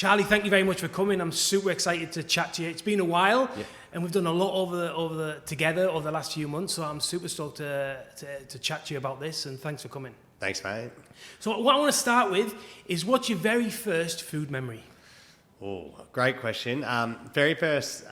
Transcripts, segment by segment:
Charlie, thank you very much for coming. I'm super excited to chat to you. It's been a while, and we've done a lot together over the last few months, so I'm super stoked to chat to you about this, and thanks for coming. Thanks, mate. So what I want to start with is, what's your very first food memory? Oh, great question. Very first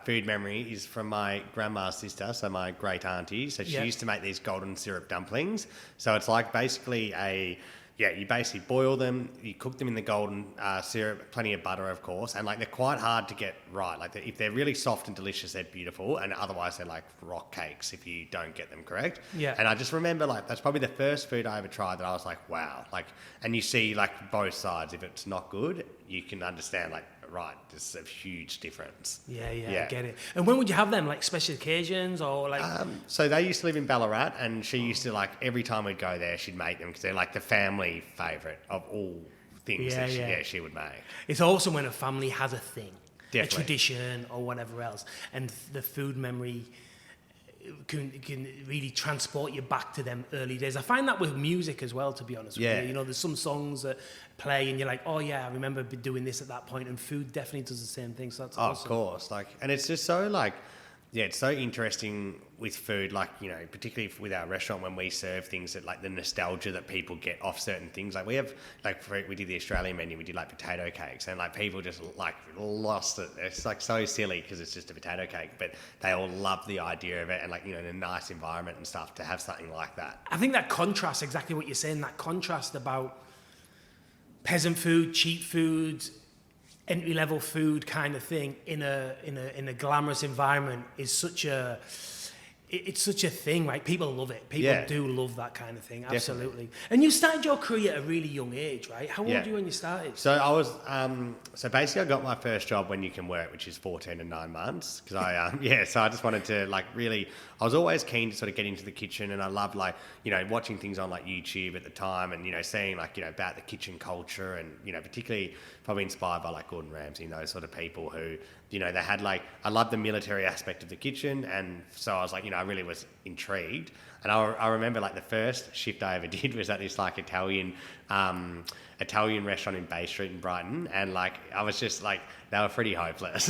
food memory is from my grandma's sister, so my great auntie. So she used to make these golden syrup dumplings. So it's like basically you basically boil them, you cook them in the golden syrup, plenty of butter, of course, and like they're quite hard to get right. Like if they're really soft and delicious, they're beautiful, and otherwise they're like rock cakes if you don't get them correct. Yeah. And I just remember like that's probably the first food I ever tried that I was like, wow. Like, and you see like both sides. If it's not good, you can understand like, right, there's a huge difference. Yeah, I get it. And when would you have them? Like special occasions or like? So they used to live in Ballarat, and she used to like every time we'd go there, she'd make them because they're like the family favourite of all things that she would make. It's awesome when a family has a thing, Definitely. a tradition or whatever else, and the food memory can really transport you back to them early days. I find that with music as well, to be honest with you. You know, there's some songs that play and you're like, oh yeah, I remember doing this at that point, and food definitely does the same thing. So that's awesome. Of course. Like, and it's just so like, it's so interesting with food, like, you know, particularly with our restaurant when we serve things that like the nostalgia that people get off certain things. Like we have, like we did the Australian menu, we did like potato cakes, and like people just like lost it. It's like so silly because it's just a potato cake, but they all love the idea of it, and like, you know, in a nice environment and stuff to have something like that. I think that contrast, exactly what you're saying, that contrast about peasant food, cheap food, entry-level food kind of thing in a glamorous environment is such a thing, right? People love it. People do love that kind of thing. Absolutely. Definitely. And you started your career at a really young age, right? How old were you when you started? So I was, so basically I got my first job when you can work, which is 14 and 9 months. Cause so I just wanted to like really, I was always keen to sort of get into the kitchen, and I loved like, you know, watching things on like YouTube at the time, and, you know, seeing like, you know, about the kitchen culture, and, you know, particularly probably inspired by like Gordon Ramsay and those sort of people who, you know, they had like, I loved the military aspect of the kitchen, and so I was like, you know, I really was intrigued. And I remember like the first shift I ever did was at this like Italian restaurant in Bay Street in Brighton, and like I was just like, they were pretty hopeless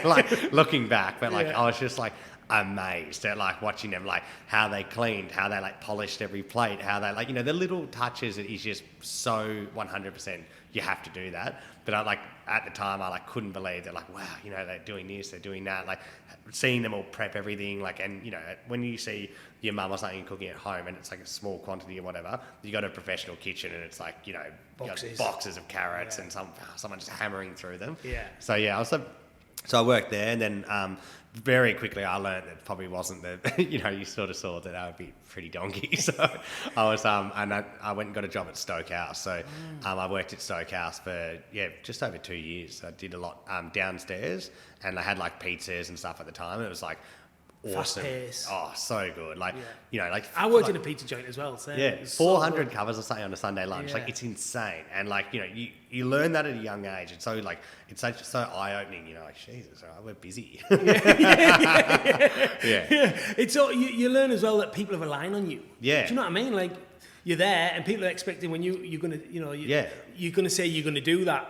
like looking back, but like I was just like amazed at like watching them, like how they cleaned, how they like polished every plate, how they like, you know, the little touches. It is just so 100% you have to do that. But I like at the time I like couldn't believe that, like, wow, you know, they're doing this, they're doing that, like seeing them all prep everything, like, and you know, when you see your mum or something cooking at home and it's like a small quantity or whatever, you got a professional kitchen and it's like, you know, boxes of carrots and someone just hammering through them. So I worked there, and then very quickly I learned that probably wasn't the, you know, you sort of saw that I would be pretty donkey. So I was, and I went and got a job at Stokehouse. So I worked at Stokehouse for, just over 2 years. I did a lot downstairs, and I had like pizzas and stuff at the time. It was like awesome. Oh, so good. Like, you know, like I worked in a pizza joint as well. So 400 covers or something on a Sunday lunch. Like, it's insane. And like, you know, you learn that at a young age. It's so like, it's so eye-opening, you know, like, Jesus, all right, we're busy. It's all, you learn as well that people are relying on you. Do you know what I mean? Like, you're there and people are expecting when you're going to, you know, you're going to say you're going to do that,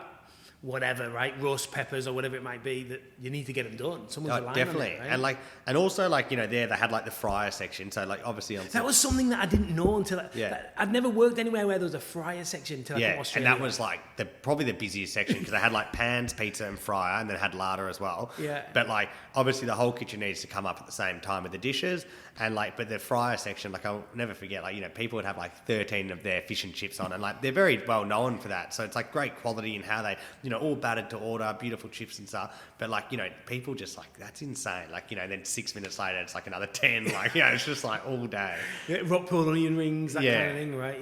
whatever, right? Roast peppers or whatever it might be, that you need to get them done. Someone's relying definitely. on it, right? And also like, you know, they had like the fryer section. So like obviously that was something that I didn't know until I'd never worked anywhere where there was a fryer section until I came to Australia. And that was like probably the busiest section because they had like pans, pizza and fryer, and then had larder as well. But like obviously the whole kitchen needs to come up at the same time with the dishes, and like, but the fryer section, like I'll never forget, like, you know, people would have like 13 of their fish and chips on, and like they're very well known for that. So it's like great quality in how they, you know, all battered to order, beautiful chips and stuff. But like, you know, people just like, that's insane. Like, you know, then 6 minutes later, it's like another 10. Like, you know, it's just like all day. Rock pulled onion rings, that kind of thing, right?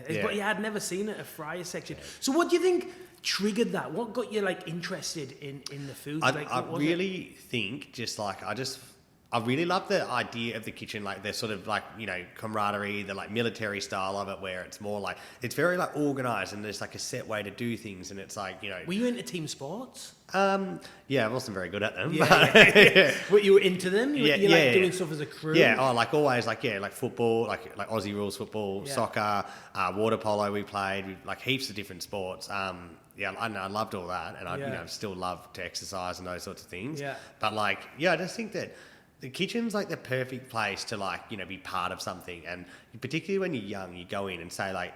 But I'd never seen it, a fryer section. So what do you think triggered that? What got you like interested in the food? I really think just like, I really love the idea of the kitchen, like the sort of like, you know, camaraderie, the like military style of it, where it's more like, it's very like organised and there's like a set way to do things, and it's like, you know. Were you into team sports? I wasn't very good at them. But you were into them? You like doing stuff as a crew? Like always, like football, like Aussie rules football, soccer, water polo we played, like heaps of different sports. yeah, I loved all that, and I still love to exercise and those sorts of things. Yeah. But like, I just think that the kitchen's like the perfect place to like, be part of something. And particularly when you're young, you go in and say like,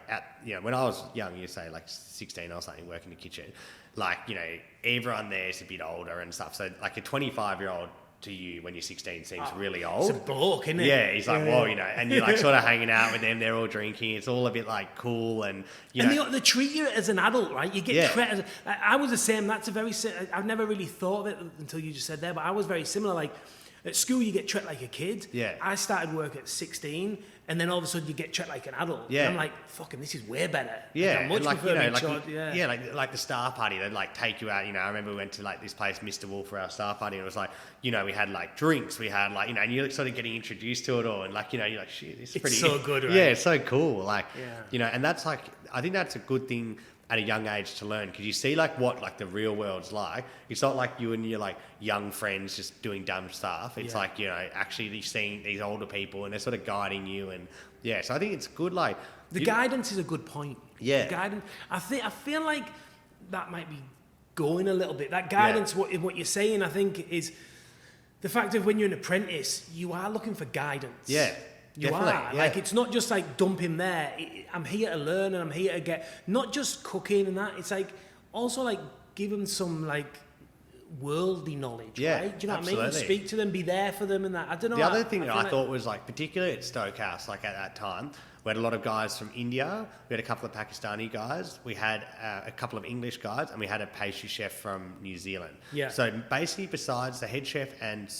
when I was young, you say like 16 or something, work in the kitchen, like, everyone there's a bit older and stuff. So like a 25-year-old to you when you're 16 seems really old. It's a bloke, isn't it? Yeah, he's like, whoa, and you're like sort of hanging out with them, they're all drinking, it's all a bit like cool and, they treat you as an adult, right? You get treated I was the same, I've never really thought of it until you just said there, but I was very similar, like, at school, you get treated like a kid. Yeah. I started work at 16, and then all of a sudden you get treated like an adult. Yeah. And I'm like, fucking, this is way better. Yeah. Like, like the staff party, they'd like take you out. I remember we went to like this place, Mr. Wolf, for our staff party, and it was like, we had like drinks, we had like, and you're sort of getting introduced to it all, and like, you're like, shit, this is pretty. It's so good, right? Yeah, it's so cool. Like, and that's like, I think that's a good thing at a young age to learn, because you see like what like the real world's like. It's not like you and your like young friends just doing dumb stuff. It's like, actually seeing these older people and they're sort of guiding you, and so I think it's good. Like the guidance is a good point. Yeah. The guidance, I feel like that might be going a little bit. That guidance, what you're saying, I think, is the fact of when you're an apprentice, you are looking for guidance. Yeah. You definitely, are. Like, it's not just like dump him there. I'm here to learn, and I'm here to get, not just cooking and that. It's like, also like give him some like worldly knowledge, right? Do you know what I mean? Speak to them, be there for them and that. I don't know. The other thing that I thought was like, particularly at Stoke House, like at that time, we had a lot of guys from India. We had a couple of Pakistani guys. We had a couple of English guys, and we had a pastry chef from New Zealand. Yeah. So basically, besides the head chef and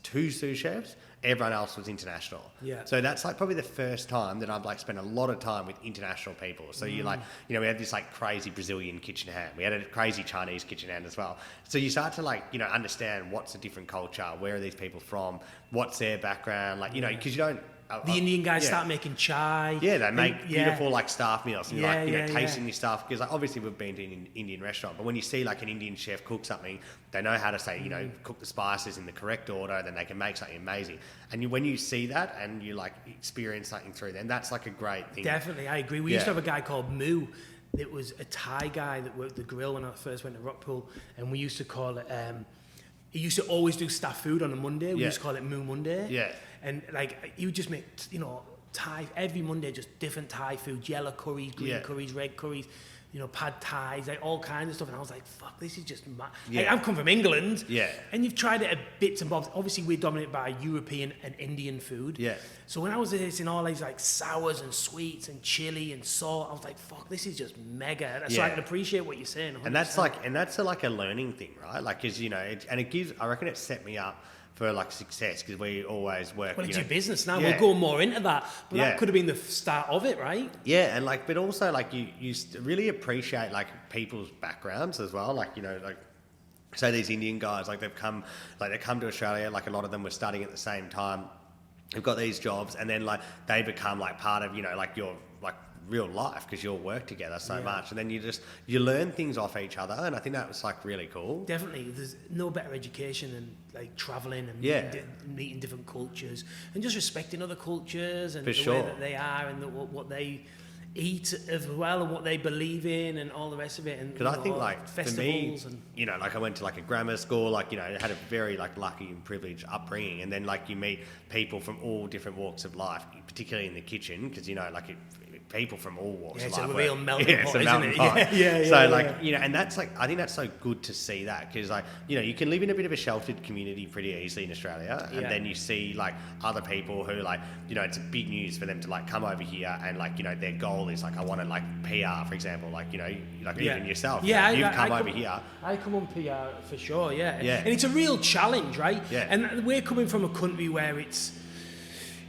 2 sous chefs, everyone else was international. Yeah. So that's like probably the first time that I've like spent a lot of time with international people. So you like, we had this like crazy Brazilian kitchen hand. We had a crazy Chinese kitchen hand as well. So you start to like, understand what's a different culture, where are these people from, what's their background, like, because you don't. The Indian guys start making chai. Yeah, they make beautiful like staff meals, and you're tasting your stuff, because like, obviously we've been to an Indian restaurant, but when you see like an Indian chef cook something, they know how to say, cook the spices in the correct order, then they can make something amazing. And when you see that and you like experience something through them, that's like a great thing. Definitely, I agree. We used to have a guy called Moo. It was a Thai guy that worked the grill when I first went to Rockpool, and we used to call it. He used to always do staff food on a Monday. We used to call it Moo Monday. Yeah. And like he would just make, Thai every Monday, just different Thai food, yellow curries, green curries, red curries, pad Thais, like all kinds of stuff. And I was like, fuck, this is just mad. Yeah. Like, I've come from England. Yeah. And you've tried it at bits and bobs. Obviously, we're dominated by European and Indian food. Yeah. So when I was tasting all these like sours and sweets and chili and salt, I was like, fuck, this is just mega. So I can appreciate what you're saying. 100%. And that's like a learning thing, right? Like, cause it gives, I reckon it set me up for like success, because we always work. Well, it's your business now. We'll go more into that, but that could have been the start of it, right? Yeah, and like, but also like you really appreciate like people's backgrounds as well. Like like, say these Indian guys, like they come to Australia. Like a lot of them were studying at the same time. They've got these jobs, and then like they become like part of like your like real life, because you'll work together so much, and then you learn things off each other, and I think that was like really cool. Definitely, there's no better education than like traveling and meeting different cultures, and just respecting other cultures and way that they are, and what they eat as well, and what they believe in, and all the rest of it. And because I think like festivals, for me, like I went to like a grammar school, like had a very like lucky and privileged upbringing, and then like you meet people from all different walks of life, particularly in the kitchen, because like people from all walks of life. It's a real melting pot, isn't it? And that's like, I think that's so good to see that, because like, you can live in a bit of a sheltered community pretty easily in Australia, and then you see like other people who like, it's a big news for them to like come over here, and like, their goal is like, I want to like PR, for example, like, even yourself. Yeah. You've come over here. I come on PR for sure, yeah. And it's a real challenge, right? Yeah. And we're coming from a country where it's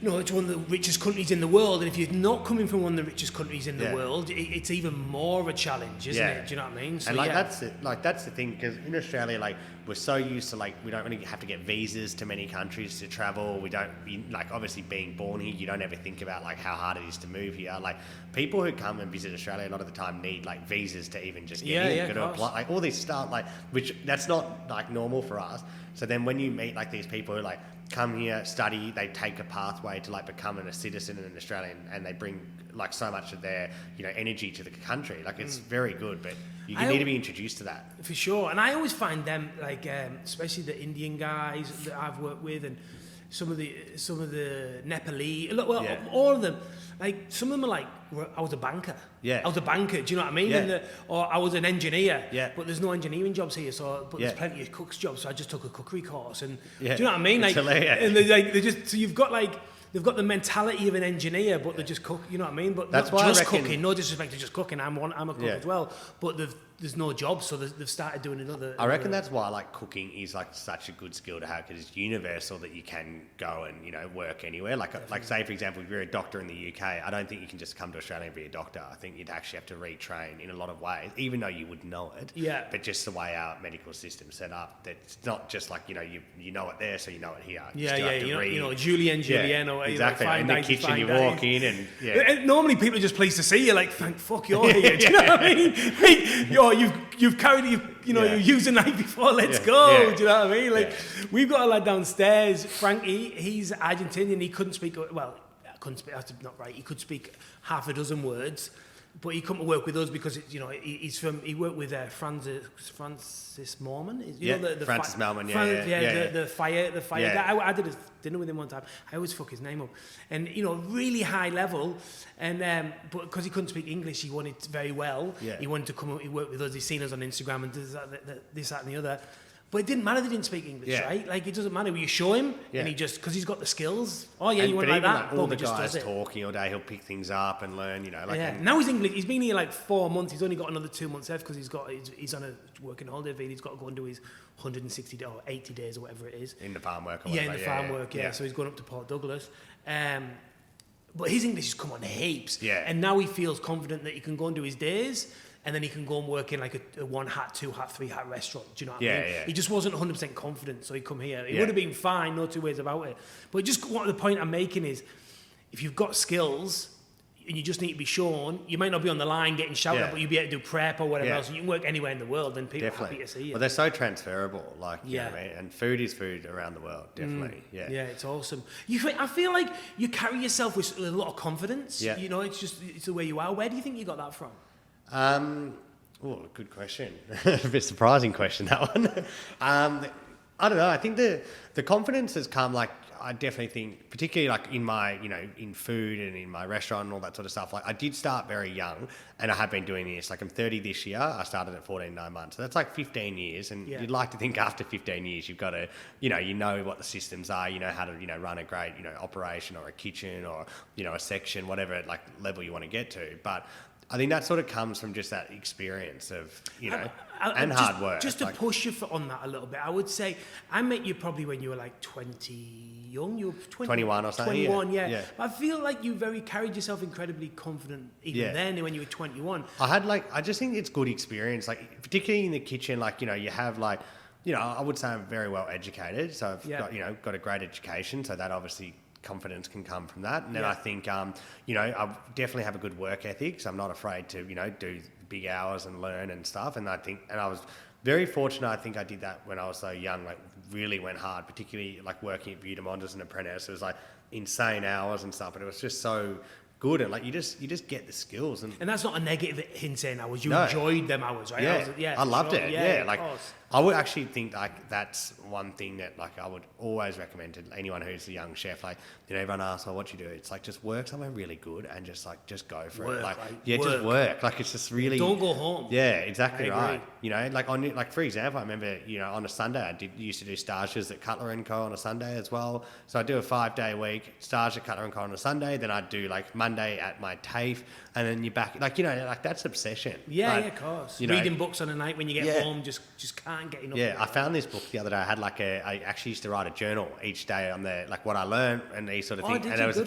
one of the richest countries in the world, and if you're not coming from one of the richest countries in the world, it's even more of a challenge, isn't it? Do you know what I mean? So, and like that's it. Like that's the thing, because in Australia, like we're so used to like we don't really have to get visas to many countries to travel. We don't like, obviously being born here, you don't ever think about like how hard it is to move here. Like people who come and visit Australia a lot of the time need like visas to even just get in, to apply, like all this stuff, like which that's not like normal for us. So then when you meet like these people who like come here, study, they take a pathway to like becoming a citizen in Australia, and they bring like so much of their, energy to the country. Like it's very good, but you need to be introduced to that. For sure. And I always find them, like, especially the Indian guys that I've worked with, and some of the Nepalese, all of them, like some of them are like, I was a banker. Yeah. I was a banker, do you know what I mean? Yeah. Or I was an engineer. Yeah. But there's no engineering jobs here, but there's plenty of cooks jobs, so I just took a cookery course. And do you know what I mean? It's like, hilarious. and they're just, so you've got like, they've got the mentality of an engineer, but they just cook. You know what I mean? But that's not why just I reckon, cooking. No disrespect to just cooking. I'm a cook as well. But there's no jobs, so they've started doing another. I reckon that's why like cooking is like such a good skill to have, because it's universal, that you can go and work anywhere. Like say for example, if you're a doctor in the UK, I don't think you can just come to Australia and be a doctor. I think you'd actually have to retrain in a lot of ways, even though you would know it. Yeah. But just the way our medical system's set up, that it's not just like you know it there, so you know it here. Julienne, or exactly. Like, in the kitchen, you walk in and normally people are just pleased to see you. Like, thank fuck you're here. Do you know what I mean? Like, you've carried you've used a knife before. Let's go. Yeah. Do you know what I mean? Like, we've got a lad downstairs, Frankie. He's Argentinian. He couldn't speak. Well, that's not right. He could speak half a dozen words, but he couldn't work with us because he worked with Francis Mormon. Francis Mormon. The fire guy. I did a dinner with him one time. I always fuck his name up, and really high level. And but because he couldn't speak English, he wanted very well. Yeah. He wanted to come up. He worked with us. He's seen us on Instagram and this, that, and the other. But it didn't matter they didn't speak English, right? Like, it doesn't matter. You show him, and he just, because he's got the skills. Oh, yeah, you want like that. Like, all the guys talking all day, he'll pick things up and learn, Now he's English. He's been here like 4 months. He's only got another 2 months left because he's on a working holiday visa. He's got to go and do his 160 or 80 days or whatever it is. In the farm work or whatever. Yeah, in the farm work. So he's going up to Port Douglas. But his English has come on heaps. Yeah. And now he feels confident that he can go and do his days, and then he can go and work in like a 1 hat, 2 hat, 3 hat restaurant. Do you know what I mean? Yeah. He just wasn't 100% confident, so he come here. It would have been fine, no two ways about it. But just what the point I'm making is, if you've got skills and you just need to be shown, you might not be on the line getting shouted at, but you'll be able to do prep or whatever else. And you can work anywhere in the world, and people are happy to see you. Well, they're so transferable, like, you know what I mean? And food is food around the world, definitely. Yeah, it's awesome. I feel like you carry yourself with a lot of confidence. Yeah. It's the way you are. Where do you think you got that from? Good question. A bit surprising question, that one. I don't know. I think the confidence has come, like, I definitely think, particularly like in my, in food and in my restaurant and all that sort of stuff, like I did start very young, and I have been doing this. Like, I'm 30 this year. I started at 14, 9 months. So that's like 15 years. And you'd like to think after 15 years, you've got to, you know what the systems are, you know how to, run a great, operation or a kitchen or, a section, whatever like level you want to get to. But I think that sort of comes from just that experience of, and hard work. Just to push you on that a little bit, I would say I met you probably when you were like 20 young. You were 21 or something. 21, yeah. But I feel like you carried yourself incredibly confident even then when you were 21. I just think it's good experience, like particularly in the kitchen, like, you have like, I would say I'm very well educated. So I've got a great education. So that obviously confidence can come from that. And then I think, I definitely have a good work ethic. So I'm not afraid to, do big hours and learn and stuff. And I was very fortunate. I think I did that when I was so young, like really went hard, particularly like working at Beautimont as an apprentice. It was like insane hours and stuff. And it was just so good, and like you just get the skills, and that's not a negative insane hours. You enjoyed them hours, right? I loved it. Yeah, like I would actually think like that's one thing that like I would always recommend to anyone who's a young chef. Like, everyone asks, "Oh, what you do?" It's like just work somewhere really good and just go for it. Like just work. Like it's just really don't go home. Yeah, exactly right. Like for example, I remember on a Sunday I used to do stages at Cutler & Co on a Sunday as well. So I do a 5-day week stage at Cutler & Co on a Sunday. Then I'd do like Monday at my TAFE, and then you're back. Like like that's obsession. Yeah, of course. Reading books on a night when you get home, just can't get enough. Yeah, I found this book the other day. I had I actually used to write a journal each day on like what I learned and these sort of things. And it was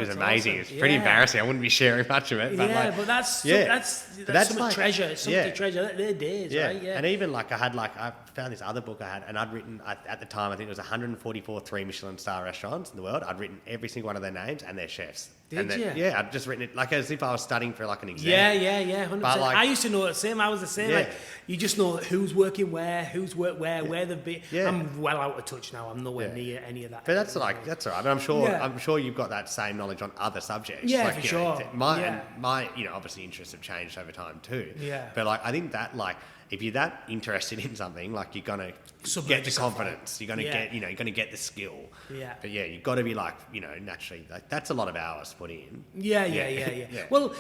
amazing. Awesome. It's pretty embarrassing. I wouldn't be sharing much of it. But but that's something like, treasure. It's something to treasure. They're days, right? Yeah. And even like I found this other book I had, and I'd written at the time, I think it was 144 3 Michelin star restaurants in the world. I'd written every single one of their names and their chefs. Did you? Yeah, I'd just written it like as if I was studying for like an exam. Yeah, 100%. But, like, I used to know the same. I was the same. Yeah. Like, you just know who's working where, who's worked where they've been. Yeah. I'm well out of touch now. I'm nowhere near any of that. But that's all right. But I'm sure you've got that same knowledge on other subjects. Yeah, like, for you sure. know, my obviously interests have changed over time too. Yeah. But like I think that like if you're that interested in something, like you're gonna Submit get the yourself, confidence. You're gonna get you're gonna get the skill. Yeah. But yeah, you've got to be like naturally like that's a lot of hours to put in. Yeah. Yeah. Well,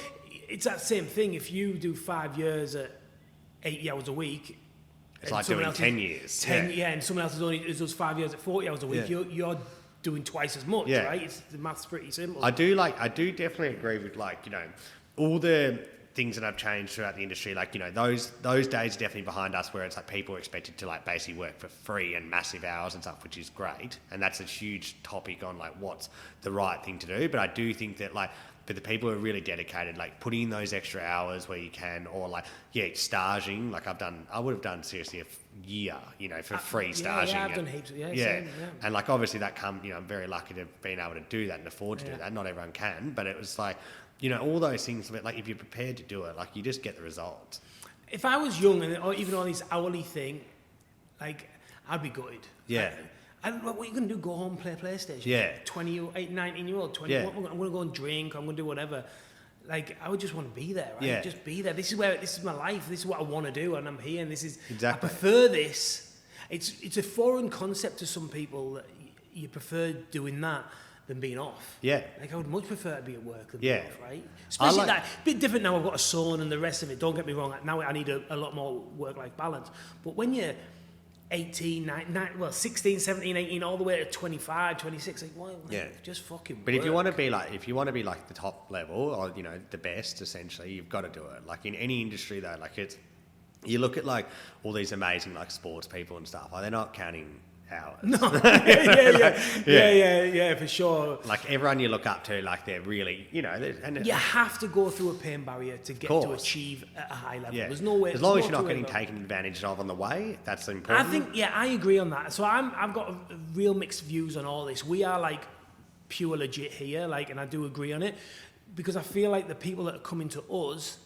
it's that same thing. If you do 5 years at 80 hours a week, It's like doing 10 years. And someone else does 5 years at 40 hours a week. Yeah. You're doing twice as much, Yeah. right? The math's pretty simple. I do definitely agree with all the things that have changed throughout the industry. Like, those days are definitely behind us where it's like people are expected to like basically work for free and massive hours and stuff, which is great. And that's a huge topic on like what's the right thing to do. But I do think that like for the people who are really dedicated, like putting in those extra hours where you can, or like, staging, like I would have done seriously a year, for free staging. Yeah, I've done heaps. Yeah. Same, And like, obviously that I'm very lucky to have been able to do that and afford to do that. Not everyone can, but it was like, all those things, but like if you're prepared to do it, like you just get the results. If I was young or even on this hourly thing, like I'd be gutted. Yeah. What are you going to do? Go home, play PlayStation? Yeah. 19-year-old, 20. Yeah. I'm going to go and drink. I'm going to do whatever. Like, I would just want to be there, right? Yeah. Just be there. This is my life. This is what I want to do, and I'm here. And this is Exactly. I prefer this. It's a foreign concept to some people that you prefer doing that than being off. Yeah. Like, I would much prefer to be at work than be Yeah. off, right? Especially like- that bit different now. I've got a son and the rest of it. Don't get me wrong. Now I need a lot more work-life balance. But when you're 18, 16, 17, 18, all the way to 25, 26, like, why? Just fucking But work. if you want to be like the top level or the best, essentially, you've got to do it. Like in any industry though, like you look at like all these amazing like sports people and stuff, like they're not counting hours. No, yeah, for sure. Like everyone you look up to, like they're really, and You have to go through a pain barrier to get to achieve at a high level. yeah. There's no way. As long as there's you're no not two getting ways about it. taken advantage of on the way, that's I important. think, I agree on that. So I've got a real mixed views on all this. We are like pure legit here, like, and I do agree on it because I feel like the people that are coming to us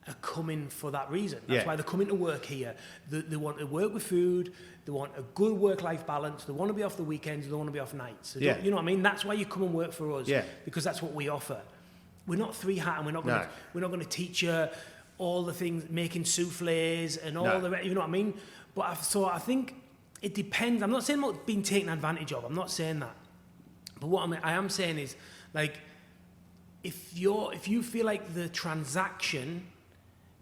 are coming for that reason. That's why they're coming to work here. They want to work with food. They want a good work-life balance. They want to be off the weekends. They want to be off nights. So you know what I mean? That's why you come and work for us. Yeah. Because that's what we offer. We're not three-hat, and we're not going to teach you all the things, making souffles and all the rest. You know what I mean? But I think it depends. I'm not saying about being taken advantage of. I'm not saying that. But what I am saying is, like, if you feel like the transaction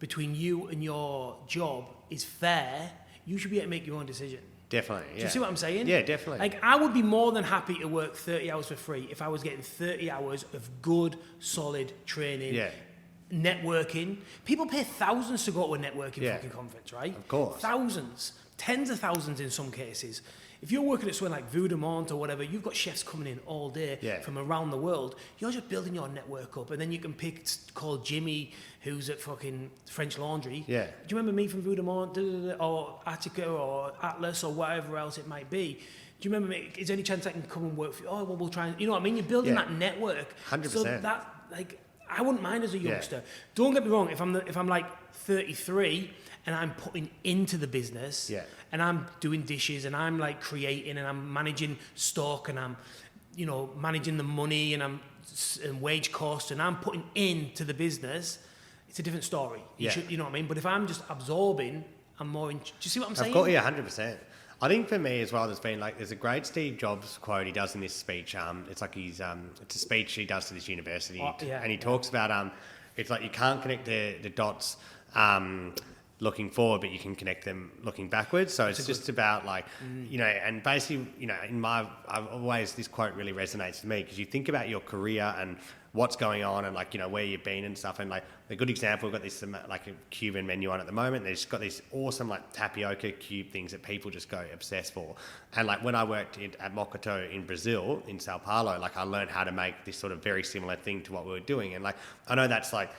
between you and your job is fair, you should be able to make your own decision. Definitely. Yeah. Do you see what I'm saying? Yeah, definitely. Like, I would be more than happy to work 30 hours for free if I was getting 30 hours of good, solid training, networking. People pay thousands to go to a networking fucking conference, right? Of course. Thousands. Tens of thousands in some cases. If you're working at somewhere like Voudemont or whatever, you've got chefs coming in all day from around the world. You're just building your network up, and then you can call Jimmy, who's at fucking French Laundry. Yeah. Do you remember me from Voudemont, or Attica, or Atlas, or whatever else it might be? Do you remember me? Is there any chance I can come and work for you? Oh, well, we'll try and... You know what I mean? You're building that network. 100%. So that, like, I wouldn't mind as a youngster. Don't get me wrong. If I'm like 33 and I'm putting into the business and I'm doing dishes and I'm like creating and I'm managing stock and I'm, managing the money and and wage costs and I'm putting into the business, it's a different story. You know what I mean? But if I'm just absorbing, I'm more in... Do you see what I'm saying? Of course, 100%. I think for me as well, there's a great Steve Jobs quote he does in this speech. It's like it's a speech he does to this university, and he talks about it's like you can't connect the dots looking forward, but you can connect them looking backwards. So it's just about like and basically I've always, this quote really resonates with me because you think about your career and what's going on and like where you've been and stuff, and like a good example, we've got this like a Cuban menu on at the moment. They've got these awesome like tapioca cube things that people just go obsessed for. And like when I worked at Mocato in Brazil, in Sao Paulo, like I learned how to make this sort of very similar thing to what we were doing. And like I know that's like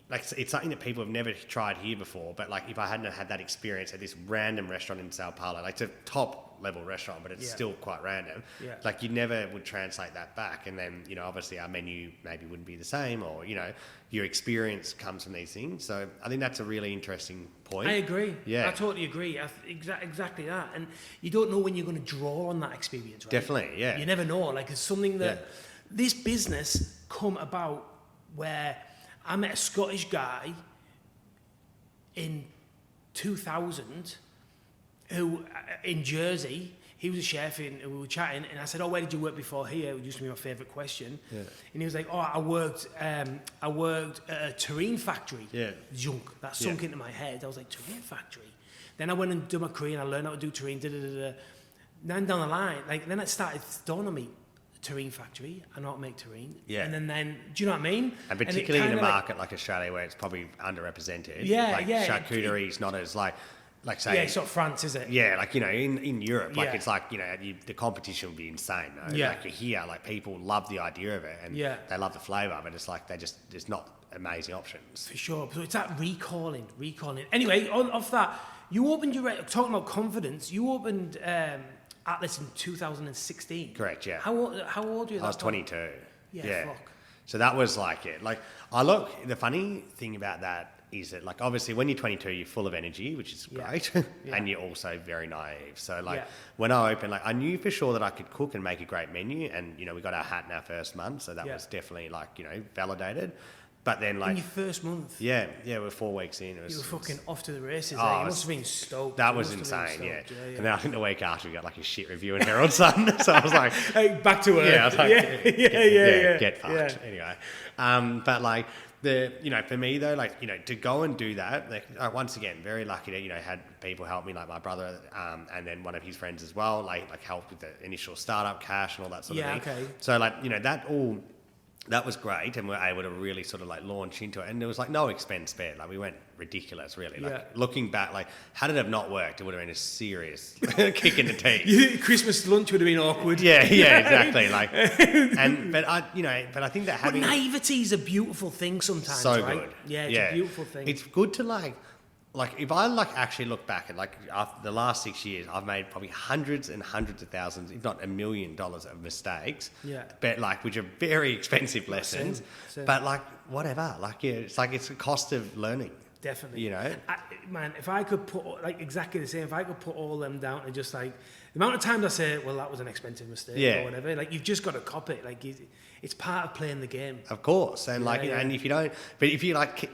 like it's something that people have never tried here before. But like if I hadn't had that experience at this random restaurant in Sao Paulo, like it's a top level restaurant, but it's still quite random. Yeah. Like you never would translate that back, and then obviously our menu maybe wouldn't be the same, or your experience comes from these things. So I think that's a really interesting point. I agree. Yeah, I totally agree. Exactly that. And you don't know when you're going to draw on that experience, right? Definitely. Yeah. You never know. Like it's something that this business come about where I met a Scottish guy in 2000 who in Jersey. He was a chef, and we were chatting, and I said, "Oh, where did you work before here?" It used to be my favourite question. Yeah. And he was like, "Oh, I worked at a terrine factory." Yeah. Junk. That sunk into my head. I was like, "Terrine factory." Then I went and did my career, and I learned how to do terrine. Then down the line, then it started dawning on me, terrine factory. I know how to make terrine. Yeah. And then, do you know what I mean? And particularly in a market like Australia, where it's probably underrepresented. Yeah, charcuterie is not as like say, it's not France, is it? Yeah, in Europe, it's the competition would be insane. No? Yeah. Like here, people love the idea of it, and they love the flavour, but it's like there's not amazing options. For sure. So it's that recalling. Anyway, off that, you opened talking about confidence. You opened Atlas in 2016. Correct. Yeah. How old were you? I was 22. Yeah. Fuck. So that was the funny thing about that is that obviously when you're 22 you're full of energy, which is great, and you're also very naive. So when I opened, I knew for sure that I could cook and make a great menu, and we got our hat in our first month, so that was definitely validated. But then in your first month, we're 4 weeks in. You were fucking off to the races. Oh, you must have been stoked. That was insane. Yeah. And then I think the week after we got a shit review in Herald Sun, so I was like, hey, back to work. Yeah, I was like, get fucked. Anyway, but for me though, to go and do that, once again, very lucky to, had people help me, like my brother, and then one of his friends as well, helped with the initial startup cash and all that sort of thing. Okay. So that was great, and we were able to really sort of launch into it, and there was no expense spared. We went ridiculous, really. Looking back, had it have not worked, it would have been a serious kick in the teeth. Christmas lunch would have been awkward. Yeah, exactly. But I think that having naivety is a beautiful thing sometimes. So right? good. Yeah, it's a beautiful thing. It's good to if I actually look back at after the last 6 years, I've made probably hundreds and hundreds of thousands, if not $1 million of mistakes. Yeah. But which are very expensive lessons. Same. But whatever. It's it's a cost of learning. Definitely. If I could put exactly the same, if I could put all them down to just the amount of times I say, well, that was an expensive mistake or whatever. You've just got to cop it. It's part of playing the game. Of course. And and if you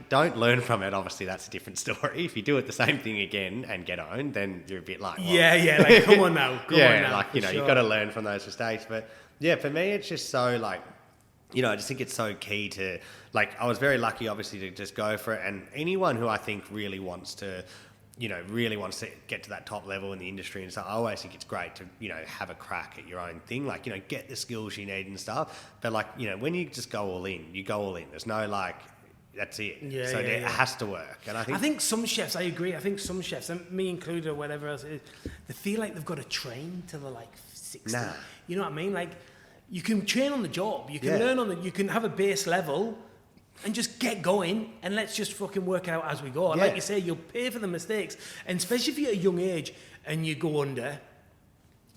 don't learn from it, obviously that's a different story. If you do it the same thing again and get owned, then you're a bit well, come on now. Come on now. You've got to learn from those mistakes. But yeah, for me, it's just so I just think it's so key to, I was very lucky, obviously, to just go for it. And anyone who I think really wants to get to that top level in the industry and stuff, I always think it's great to, have a crack at your own thing. Get the skills you need and stuff. But when you just go all in, you go all in. There's no that's it. It has to work. And I think some chefs, I agree. I think some chefs, and me included or whatever else, they feel like they've got to train till they're 60. Nah. You know what I mean? You can train on the job. You can learn you can have a base level and just get going, and let's just fucking work it out as we go. And like you say, you'll pay for the mistakes. And especially if you're at a young age and you go under,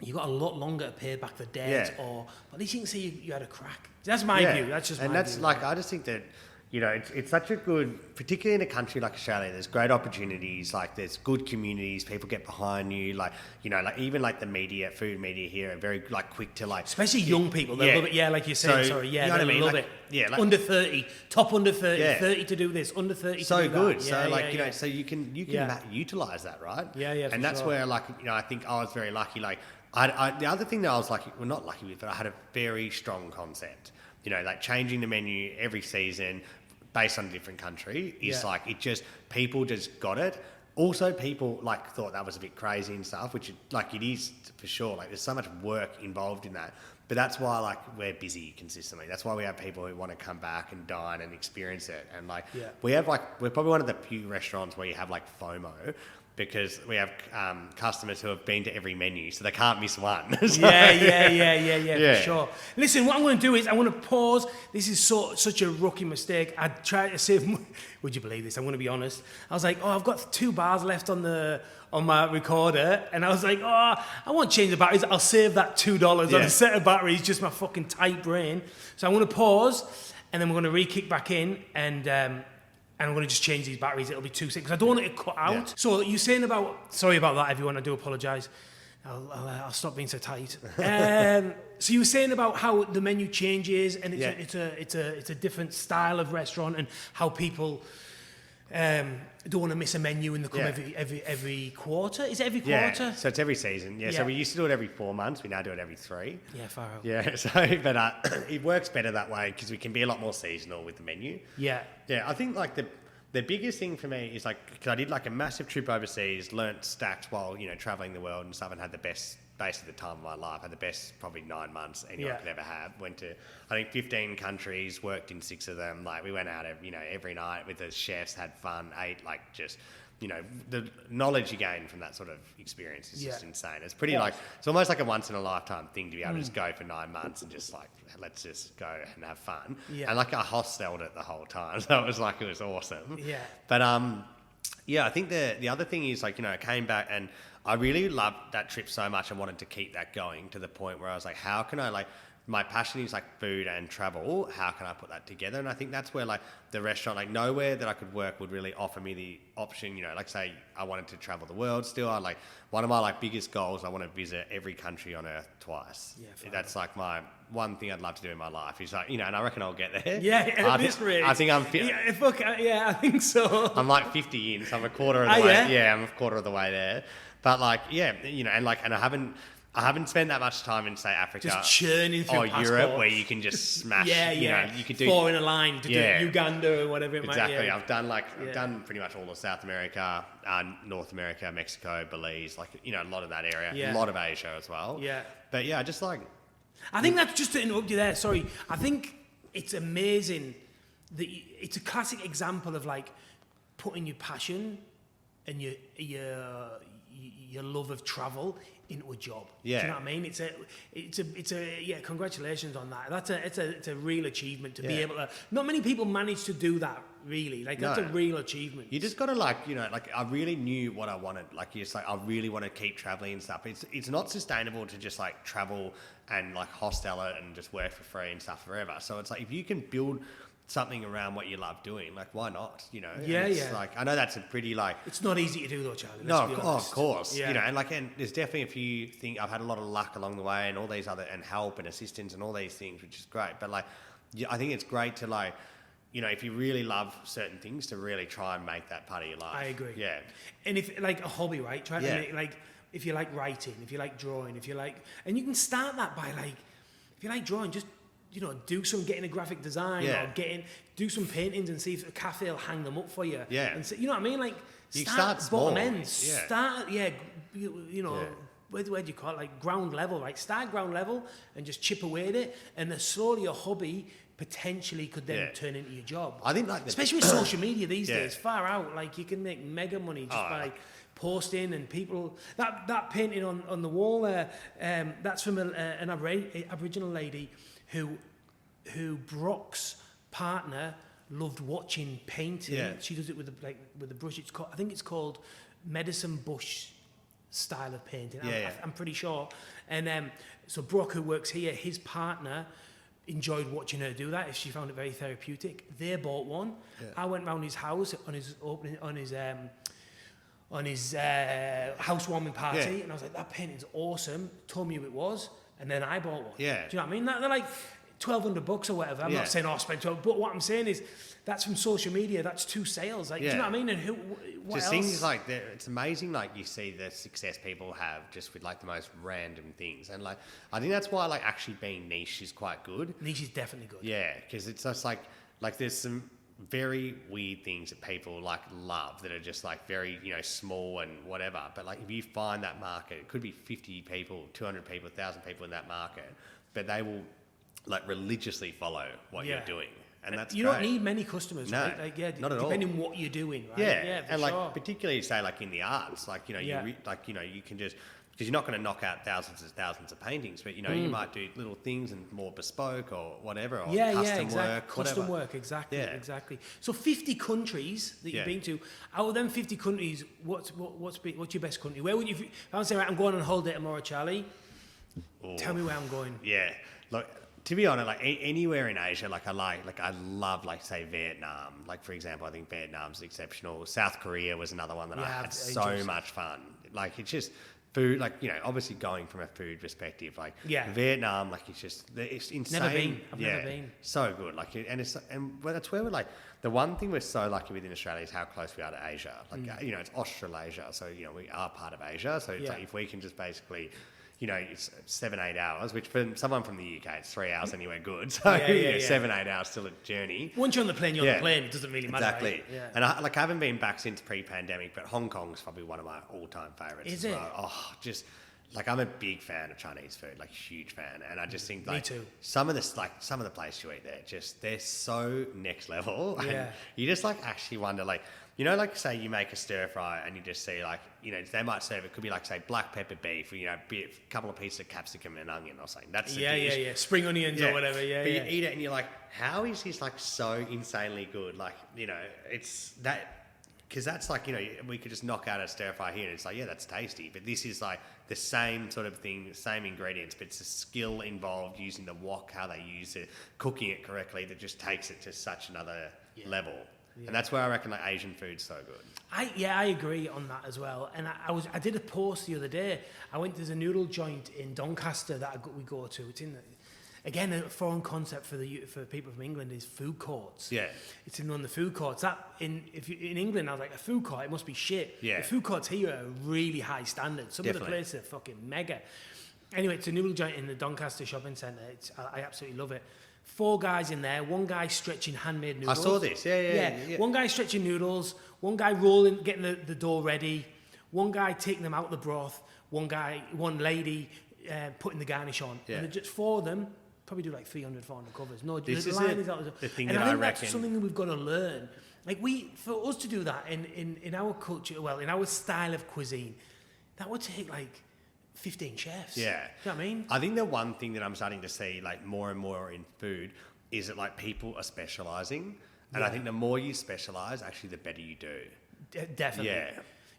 you've got a lot longer to pay back the debt, but at least you can say you had a crack. That's my view. That's just my view. And that's I just think that, it's such a good, particularly in a country like Australia, there's great opportunities, there's good communities, people get behind you, even the media, food media here are very quick to especially young people, they love it, like you said, you know what I mean? Love it. Yeah, under 30, top under 30, 30 to do this, under 30 so to do good. that. So you can utilise that, right? Yeah, and that's where I think I was very lucky. The other thing that I was not lucky with, but I had a very strong concept. Changing the menu every season based on a different country is people just got it. Also, people thought that was a bit crazy and stuff, which it is for sure. There's so much work involved in that, but that's why we're busy consistently. That's why we have people who want to come back and dine and experience it. And we're probably one of the few restaurants where you have FOMO, because we have customers who have been to every menu, so they can't miss one. Yeah, for sure. Listen, what I'm going to do is I'm going to pause. This is such a rookie mistake. I tried to save. Would you believe this? I'm going to be honest. I was like, oh, I've got 2 bars left on my recorder, and I was like, oh, I won't change the batteries. I'll save that $2 on a set of batteries. Just my fucking tight brain. So I'm going to pause, and then we're going to re-kick back in, and I'm going to just change these batteries. It'll be 2 seconds. I don't want it to cut out. Yeah. So you're saying about... Sorry about that, everyone. I do apologise. I'll stop being so tight. So you were saying about how the menu changes, and it's a different style of restaurant, and how people don't want to miss a menu, and they come every quarter. Is it every quarter? Yeah, so it's every season. Yeah, so we used to do it every 4 months. We now do it every 3. Yeah, far out. Yeah, so but it works better that way because we can be a lot more seasonal with the menu. Yeah. Yeah, I think like the biggest thing for me is like, because I did like a massive trip overseas, learnt stacks while, traveling the world and stuff, and had the best, basically the time of my life, had the best probably 9 months anyone could ever have. Went to, I think, 15 countries, worked in 6 of them. Like, we went out, every night with the chefs, had fun, ate, like, just, the knowledge you gain from that sort of experience is just insane. It's pretty like, it's almost like a once in a lifetime thing to be able to just go for 9 months and just like, let's just go and have fun. Yeah. And like, I hosteled it the whole time. So it was awesome. Yeah. But, I think the other thing is like, I came back and I really loved that trip so much. I wanted to keep that going to the point where I was like, how can I like, my passion is like food and travel. How can I put that together? And I think that's where like the restaurant, like nowhere that I could work would really offer me the option, like say I wanted to travel the world still. I like one of my like biggest goals, I want to visit every country on earth twice. Yeah, that's like my one thing I'd love to do in my life is like, and I reckon I'll get there. Yeah, at this rate. I think I'm I think so. I'm like 50 in, so I'm a quarter of the way. Yeah, I'm a quarter of the way there. But like, and I haven't spent that much time in, say, Africa. Just churning through passports. Europe, where you can just smash, you could do... 4 in a line to do Uganda or whatever it might be. Exactly. I've done pretty much all of South America, North America, Mexico, Belize, like, a lot of that area. Yeah. A lot of Asia as well. Yeah. But yeah, just like... I think that's just to interrupt you there, sorry. I think it's amazing that it's a classic example of like putting your passion and your love of travel into a job. Yeah. Do you know what I mean? It's a congratulations on that. It's a real achievement to be able to, not many people manage to do that really. Like that's a real achievement. You just gotta like I really knew what I wanted. Like it's like I really want to keep traveling and stuff. It's not sustainable to just like travel and like hostel it and just work for free and stuff forever. So it's like if you can build something around what you love doing, like why not? Like I know that's a pretty like it's not easy to do though, Charlie. Of course. And there's definitely a few things. I've had a lot of luck along the way and all these other and help and assistance and all these things, which is great. But like I think it's great to like if you really love certain things, to really try and make that part of your life. I agree. Yeah. And if like a hobby, right? Try to make, like if you like writing, if you like drawing, and you can start that by like if you like drawing, just do some getting a graphic design or do some paintings and see if a cafe will hang them up for you. Yeah. And so, you know what I mean? Like start small. Bottom end. Yeah. Start, where do you call it? Like ground level, right? Start ground level and just chip away at it. And then slowly your hobby potentially could then turn into your job. I think like especially with social media these days, far out. Like you can make mega money just by posting and people. That painting on the wall there, that's from an Aboriginal lady who Brock's partner loved watching painting. Yeah. She does it with a brush. I think it's called medicine bush style of painting. I'm pretty sure. And so Brock, who works here, his partner enjoyed watching her do that. She found it very therapeutic. They bought one. Yeah. I went round his house on his housewarming party, and I was like, that painting's awesome. Told me who it was. And then I bought one. Yeah. Do you know what I mean? They're like $1,200 or whatever. I'm not saying I spent 12, but what I'm saying is that's from social media. That's 2 sales. Like, do you know what I mean? And what just else? Things like that. It's amazing. Like you see the success people have just with like the most random things, and like I think that's why like actually being niche is quite good. Niche is definitely good. Yeah, because it's just like there's some very weird things that people like love that are just like very small and whatever, but like if you find that market, it could be 50 people, 200 people, 1,000 people in that market, but they will like religiously follow what you're doing. and that's you great. don't need many customers, No, right? Like, yeah, not at all. depending on what you're doing, right? Yeah, for and sure. like particularly say like in the arts, like you know, Yeah. you can just because you're not going to knock out thousands of paintings, but you know you might do little things and more bespoke or whatever, or custom work, Custom whatever. work, exactly, Yeah. exactly. So 50 countries that you've Yeah. been to. Out of them 50 countries, what's your best country? Where would you? If I was saying, right, I'm going on holiday tomorrow, Charlie. Ooh. Tell me where I'm going. Yeah, look. To be honest, like anywhere in Asia, like I love, like say Vietnam. Like for example, I think Vietnam's exceptional. South Korea was another one that I had so much fun. Like it's just food, like you know, obviously going from a food perspective, like Vietnam, like it's insane. Never been. I've never been. So good, like and that's where we're like the one thing we're so lucky with in Australia is how close we are to Asia. Like you know, it's Australasia, so you know we are part of Asia. So it's like if we can just basically. You know, it's 7-8 hours, which for someone from the UK, it's 3 hours anywhere good. So, 7-8 hours still a journey. Once you're on the plane, you're on the plane. It doesn't really matter. Exactly. Right? Yeah. And I haven't been back since pre-pandemic, but Hong Kong's probably one of my all-time favourites Is as it? well. Oh, just... Like I'm a big fan of Chinese food, like huge fan, and I just think like Me too. some of the places you eat there, they're so next level, and Yeah. you just like actually wonder, like you know, like say you make a stir fry and you just see like you know they might serve it could be like say black pepper beef, or, you know, a couple of pieces of capsicum and onion or something. That's the dish. Spring onions or whatever. But you eat it and you're like, how is this like so insanely good? Like you know, it's that. Because that's like, you know, we could just knock out a stir fry here and it's like, yeah, that's tasty. But this is like the same sort of thing, same ingredients, but it's a skill involved using the wok, how they use it, cooking it correctly that just takes it to such another level. Yeah. And that's where I reckon like Asian food's so good. I agree on that as well. And I did a post the other day. There's a noodle joint in Doncaster that we go to. It's in again, a foreign concept for people from England is food courts. Yeah, it's in one of the food courts. In England, I was like, a food court, it must be shit. Yeah, the food courts here are really high standard. Some of the places are fucking mega. Anyway, it's a noodle joint in the Doncaster shopping centre. I absolutely love it. 4 guys in there. One guy stretching handmade noodles. I saw this. Yeah. One guy stretching noodles. One guy rolling, getting the dough ready. One guy taking them out the broth. One lady putting the garnish on. Yeah. And just 4 of them. Probably do like 300, 400 covers. No, this is the thing and that I think reckon. That's something that we've got to learn. Like for us to do that in our culture, well, in our style of cuisine, that would take like 15 chefs. Yeah. You know what I mean? I think the one thing that I'm starting to see like more and more in food is that like people are specialising. And I think the more you specialise, actually the better you do. Definitely. Yeah.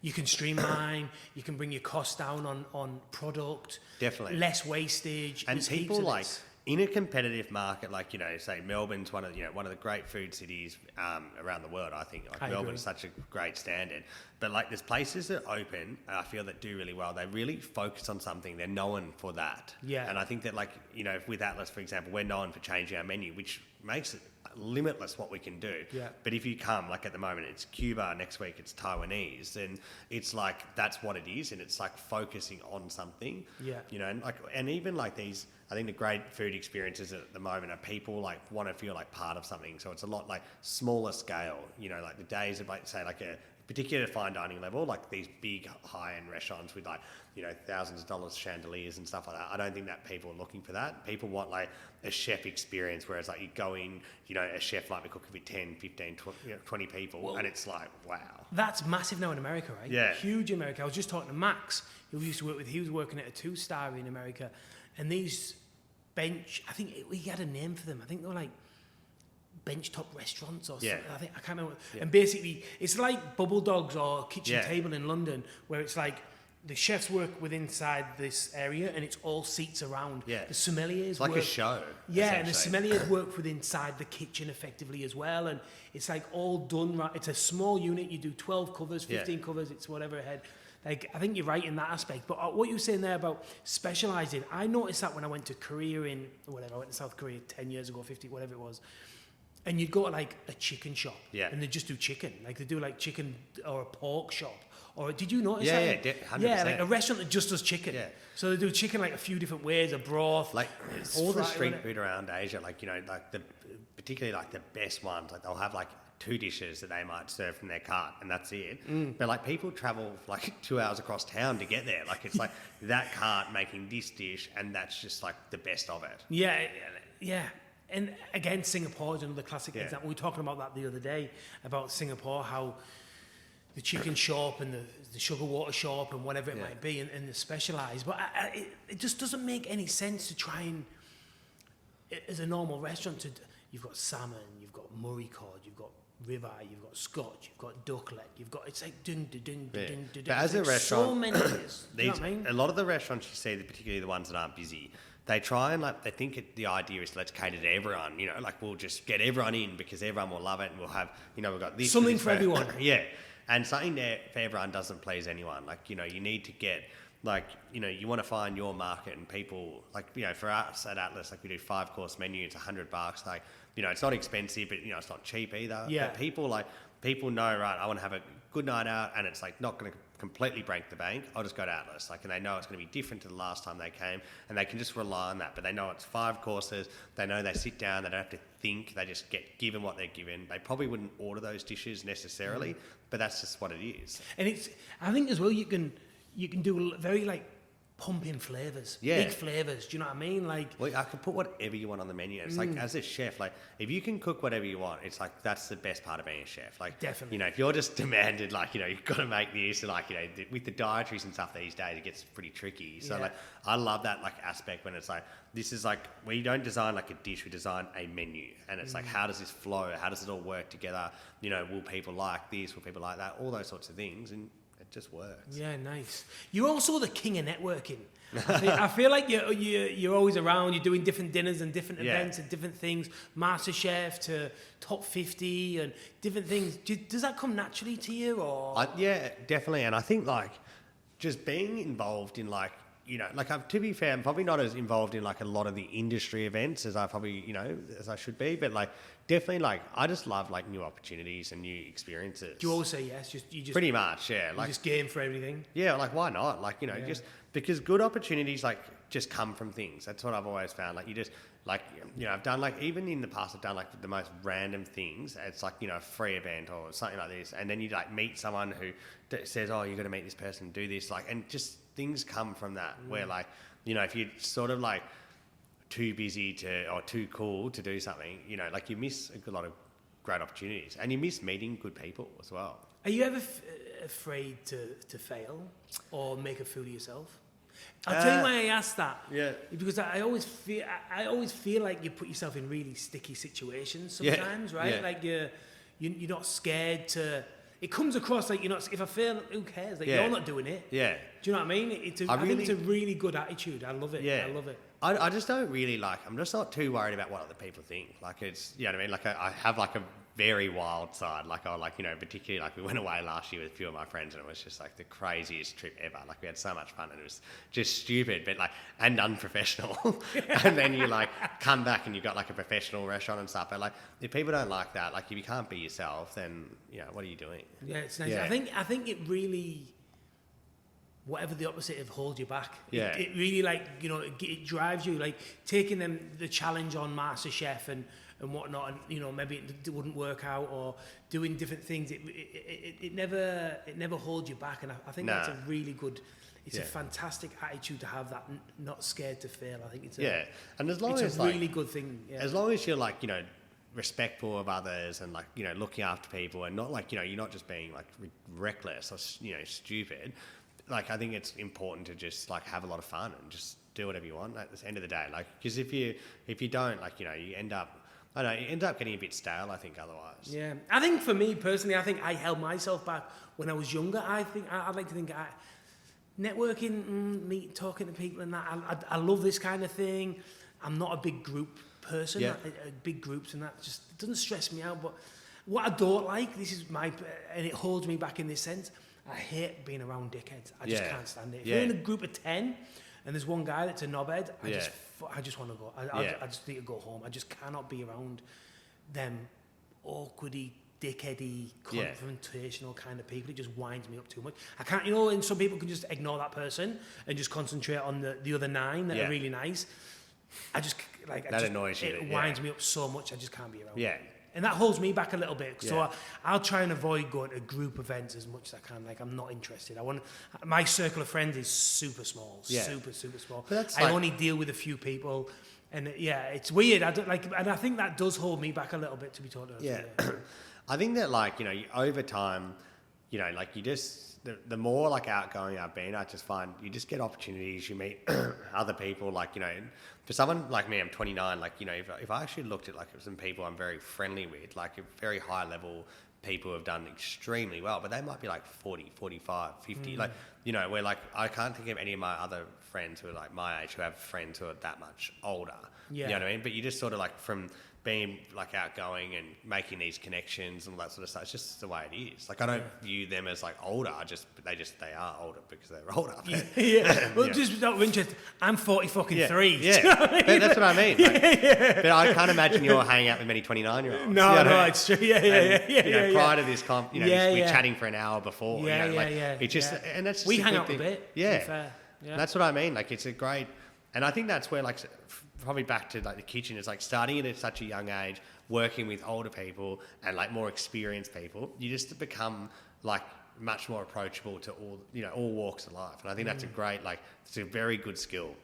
You can streamline, you can bring your costs down on product. Definitely. Less wastage. And people like... In a competitive market like, you know, say Melbourne's one of the great food cities around the world, I think. Like Melbourne's such a great standard. But like there's places that open, I feel that do really well. They really focus on something. They're known for that. Yeah. And I think that like, you know, with Atlas, for example, we're known for changing our menu, which makes it limitless what we can do. Yeah. But if you come, like at the moment, it's Cuba, next week it's Taiwanese, and it's like, that's what it is. And it's like focusing on something. Yeah. You know, and even like these, I think the great food experiences at the moment are people like want to feel like part of something. So it's a lot like smaller scale, you know, like the days of like, say like a particular fine dining level, like these big high-end restaurants with like, you know, thousands of dollars chandeliers and stuff like that. I don't think that people are looking for that. People want like a chef experience, whereas like you go in, you know, a chef might be cooking with 10, 15, 20 people, and it's like, wow. That's massive now in America, right? Yeah. Huge in America. I was just talking to Max, who we used to work with. He was working at a 2-star in America, and these bench, I think we had a name for them. I think they were like benchtop restaurants or something. I can't remember. Yeah. And basically, it's like Bubble Dogs or Kitchen Table in London, where it's like the chefs work within inside this area, and it's all seats around. Yeah. The sommeliers it's like work, a show. Yeah, and the sommeliers work with inside the kitchen effectively as well, and it's like all done right. It's a small unit. You do 12 covers, 15 covers. It's whatever ahead. Like, I think you're right in that aspect. But what you were saying there about specialising, I noticed that when I went to Korea I went to South Korea 10 years ago, 50, whatever it was. And you'd go to like a chicken shop, and they just do chicken. Like they do like chicken or a pork shop. Or did you notice that? Yeah, 100%. Yeah, like a restaurant that just does chicken. Yeah. So they do chicken like a few different ways, a broth. Like all the street food around Asia, like, you know, like particularly like the best ones, like they'll have like 2 dishes that they might serve from their cart, and that's it. But like people travel like 2 hours across town to get there. Like it's like that cart making this dish, and that's just like the best of it. Yeah. And again, Singapore is another classic example. We were talking about that the other day, about Singapore, how the chicken shop and the sugar water shop and whatever it might be, and they're specialised. But it just doesn't make any sense to try and, as a normal restaurant, you've got salmon, you've got murray cod, you've got ribeye, you've got scotch, you've got duck leg, it's like ding, ding, ding, ding, ding, ding. But as a restaurant, so many things. You know what I mean? A lot of the restaurants you see, particularly the ones that aren't busy, they try and they think the idea is let's cater to everyone, we'll just get everyone in because everyone will love it and we'll have, we've got this. Something for everyone. Yeah. And something there for everyone doesn't please anyone. You need to get, you want to find your market and people, for us at Atlas, we do 5-course menu, it's $100. It's not expensive, but, it's not cheap either. Yeah. But people know, right, I want to have a good night out and it's not going to completely break the bank. I'll just go to Atlas. And they know it's going to be different to the last time they came and they can just rely on that. But they know it's 5 courses. They know they sit down, they don't have to think, they just get given what they're given. They probably wouldn't order those dishes necessarily, but that's just what it is. And I think as well, you can do very pumping flavours, big flavours. Do you know what I mean? Well, I can put whatever you want on the menu. It's as a chef, if you can cook whatever you want, it's that's the best part of being a chef. Definitely. If you're just demanded, you've got to make this, and with the dietaries and stuff these days, it gets pretty tricky. So I love that aspect when it's this is we don't design a dish, we design a menu, and it's how does this flow? How does it all work together? Will people like this? Will people like that? All those sorts of things, and it just works. Yeah, nice. You're also the king of networking. I feel like you're always around. You're doing different dinners and different events and different things. MasterChef to Top 50 and different things. Does that come naturally to you, or? Yeah, definitely. And I think just being involved in to be fair, I'm probably not as involved in a lot of the industry events as I probably as I should be, but definitely I just love new opportunities and new experiences. Do you always say yes? You just pretty much, yeah. You just game for everything. Yeah, why not? Just because good opportunities just come from things. That's what I've always found. You just I've done even in the past I've done the most random things. It's a free event or something like this, and then you meet someone who says, oh, you're going to meet this person, do this, and just things come from that. Where if you're sort of too busy or too cool to do something, you miss a lot of great opportunities, and you miss meeting good people as well. Are you ever afraid to fail or make a fool of yourself? I'll tell you why I asked that. Yeah. Because I always feel like you put yourself in really sticky situations sometimes, right? Yeah. You're not scared to. It comes across you're not. If I fail, who cares? You're not doing it. Yeah. Do you know what I mean? I think it's a really good attitude. I love it. Yeah. I love it. I just don't really I'm just not too worried about what other people think. It's, you know what I mean? I have a very wild side. Particularly we went away last year with a few of my friends and it was just the craziest trip ever. We had so much fun and it was just stupid, but and unprofessional. And then you come back and you've got a professional restaurant and stuff. But if people don't like that, if you can't be yourself, then, what are you doing? Yeah, it's nice. Yeah. I think it really, whatever the opposite of holds you back. Yeah. It really it drives you, taking the challenge on MasterChef and whatnot, and maybe it wouldn't work out, or doing different things. It never holds you back, and I think that's a really good. It's a fantastic attitude to have. That not scared to fail. I think it's and as long as a really good thing. Yeah. As long as you're respectful of others and looking after people and not you're not just being reckless or stupid. I think it's important to just have a lot of fun and just do whatever you want at the end of the day. Because if you don't, you end up. I don't know, you end up getting a bit stale, I think, otherwise. Yeah. I think for me personally, I think I held myself back when I was younger. I'd like to think networking, talking to people and that. I love this kind of thing. I'm not a big group person. Yeah. Big groups and that just doesn't stress me out. But what I don't like, and it holds me back in this sense, I hate being around dickheads. I just can't stand it. If you're in a group of 10 and there's one guy that's a knobhead, I just want to go. I just need to go home. I just cannot be around them awkwardy, dickheady, confrontational kind of people. It just winds me up too much. I can't, and some people can just ignore that person and just concentrate on the other 9 that are really nice. I just, annoys you. It winds me up so much, I just can't be around. Yeah. And that holds me back a little bit. So I'll try and avoid going to group events as much as I can. I'm not interested. My circle of friends is super small, super small. I only deal with a few people, And it's weird. I don't like, and I think that does hold me back a little bit, to be totally honest. Yeah. I think that like, you know, over time, you know, like you just, the more like outgoing I've been, I just find you just get opportunities, you meet other people, like, you know, for someone like me, I'm 29, like, you know, if I actually looked at like some people I'm very friendly with, like a very high level people who have done extremely well, but they might be like 40, 45, 50, like, you know, where like, I can't think of any of my other friends who are like my age who have friends who are that much older. Yeah. You know what I mean? But you just sort of like from being like outgoing and making these connections and all that sort of stuff, it's just the way it is. Like I don't view them as like older, they are older because they're older. But, Well, just out of interest, I'm 40 fucking 3. Yeah. Do you know what I mean? But that's what I mean. Like, but I can't imagine you're hanging out with many 29-year-olds. No, it's true. Prior to this we're chatting for an hour before. It just and that's just we a hang good out thing. a bit. Yeah. To be fair. Yeah. That's what I mean. Like it's a great, and I think that's where like probably back to like the kitchen is like starting it at such a young age, working with older people and like more experienced people. You just become like much more approachable to all walks of life, and I think that's a great it's a very good skill.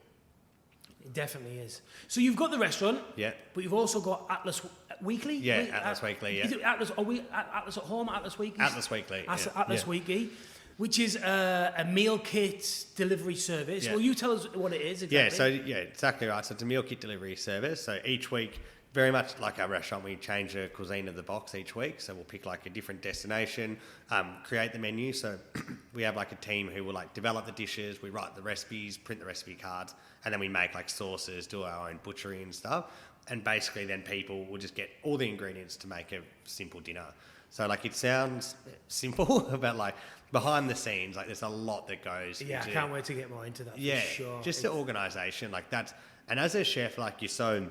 It definitely is. So you've got the restaurant, but you've also got Atlas Weekly. Atlas Weekly. Yeah, is it Atlas? Are we Atlas at Home? Atlas Weekly. Atlas Weekly. Atlas Weekly, which is a meal kit delivery service. Yeah. Will you tell us what it is exactly? Exactly right. So it's a meal kit delivery service. So each week, very much like our restaurant, we change the cuisine of the box each week. So we'll pick like a different destination, create the menu. So we have like a team who will like develop the dishes. We write the recipes, print the recipe cards, and then we make like sauces, do our own butchery and stuff. And basically then people will just get all the ingredients to make a simple dinner. So like it sounds simple, but like behind the scenes, like there's a lot that goes into... I can't wait to get more into that, for sure. Just the organisation, like that's... And as a chef, like you're so...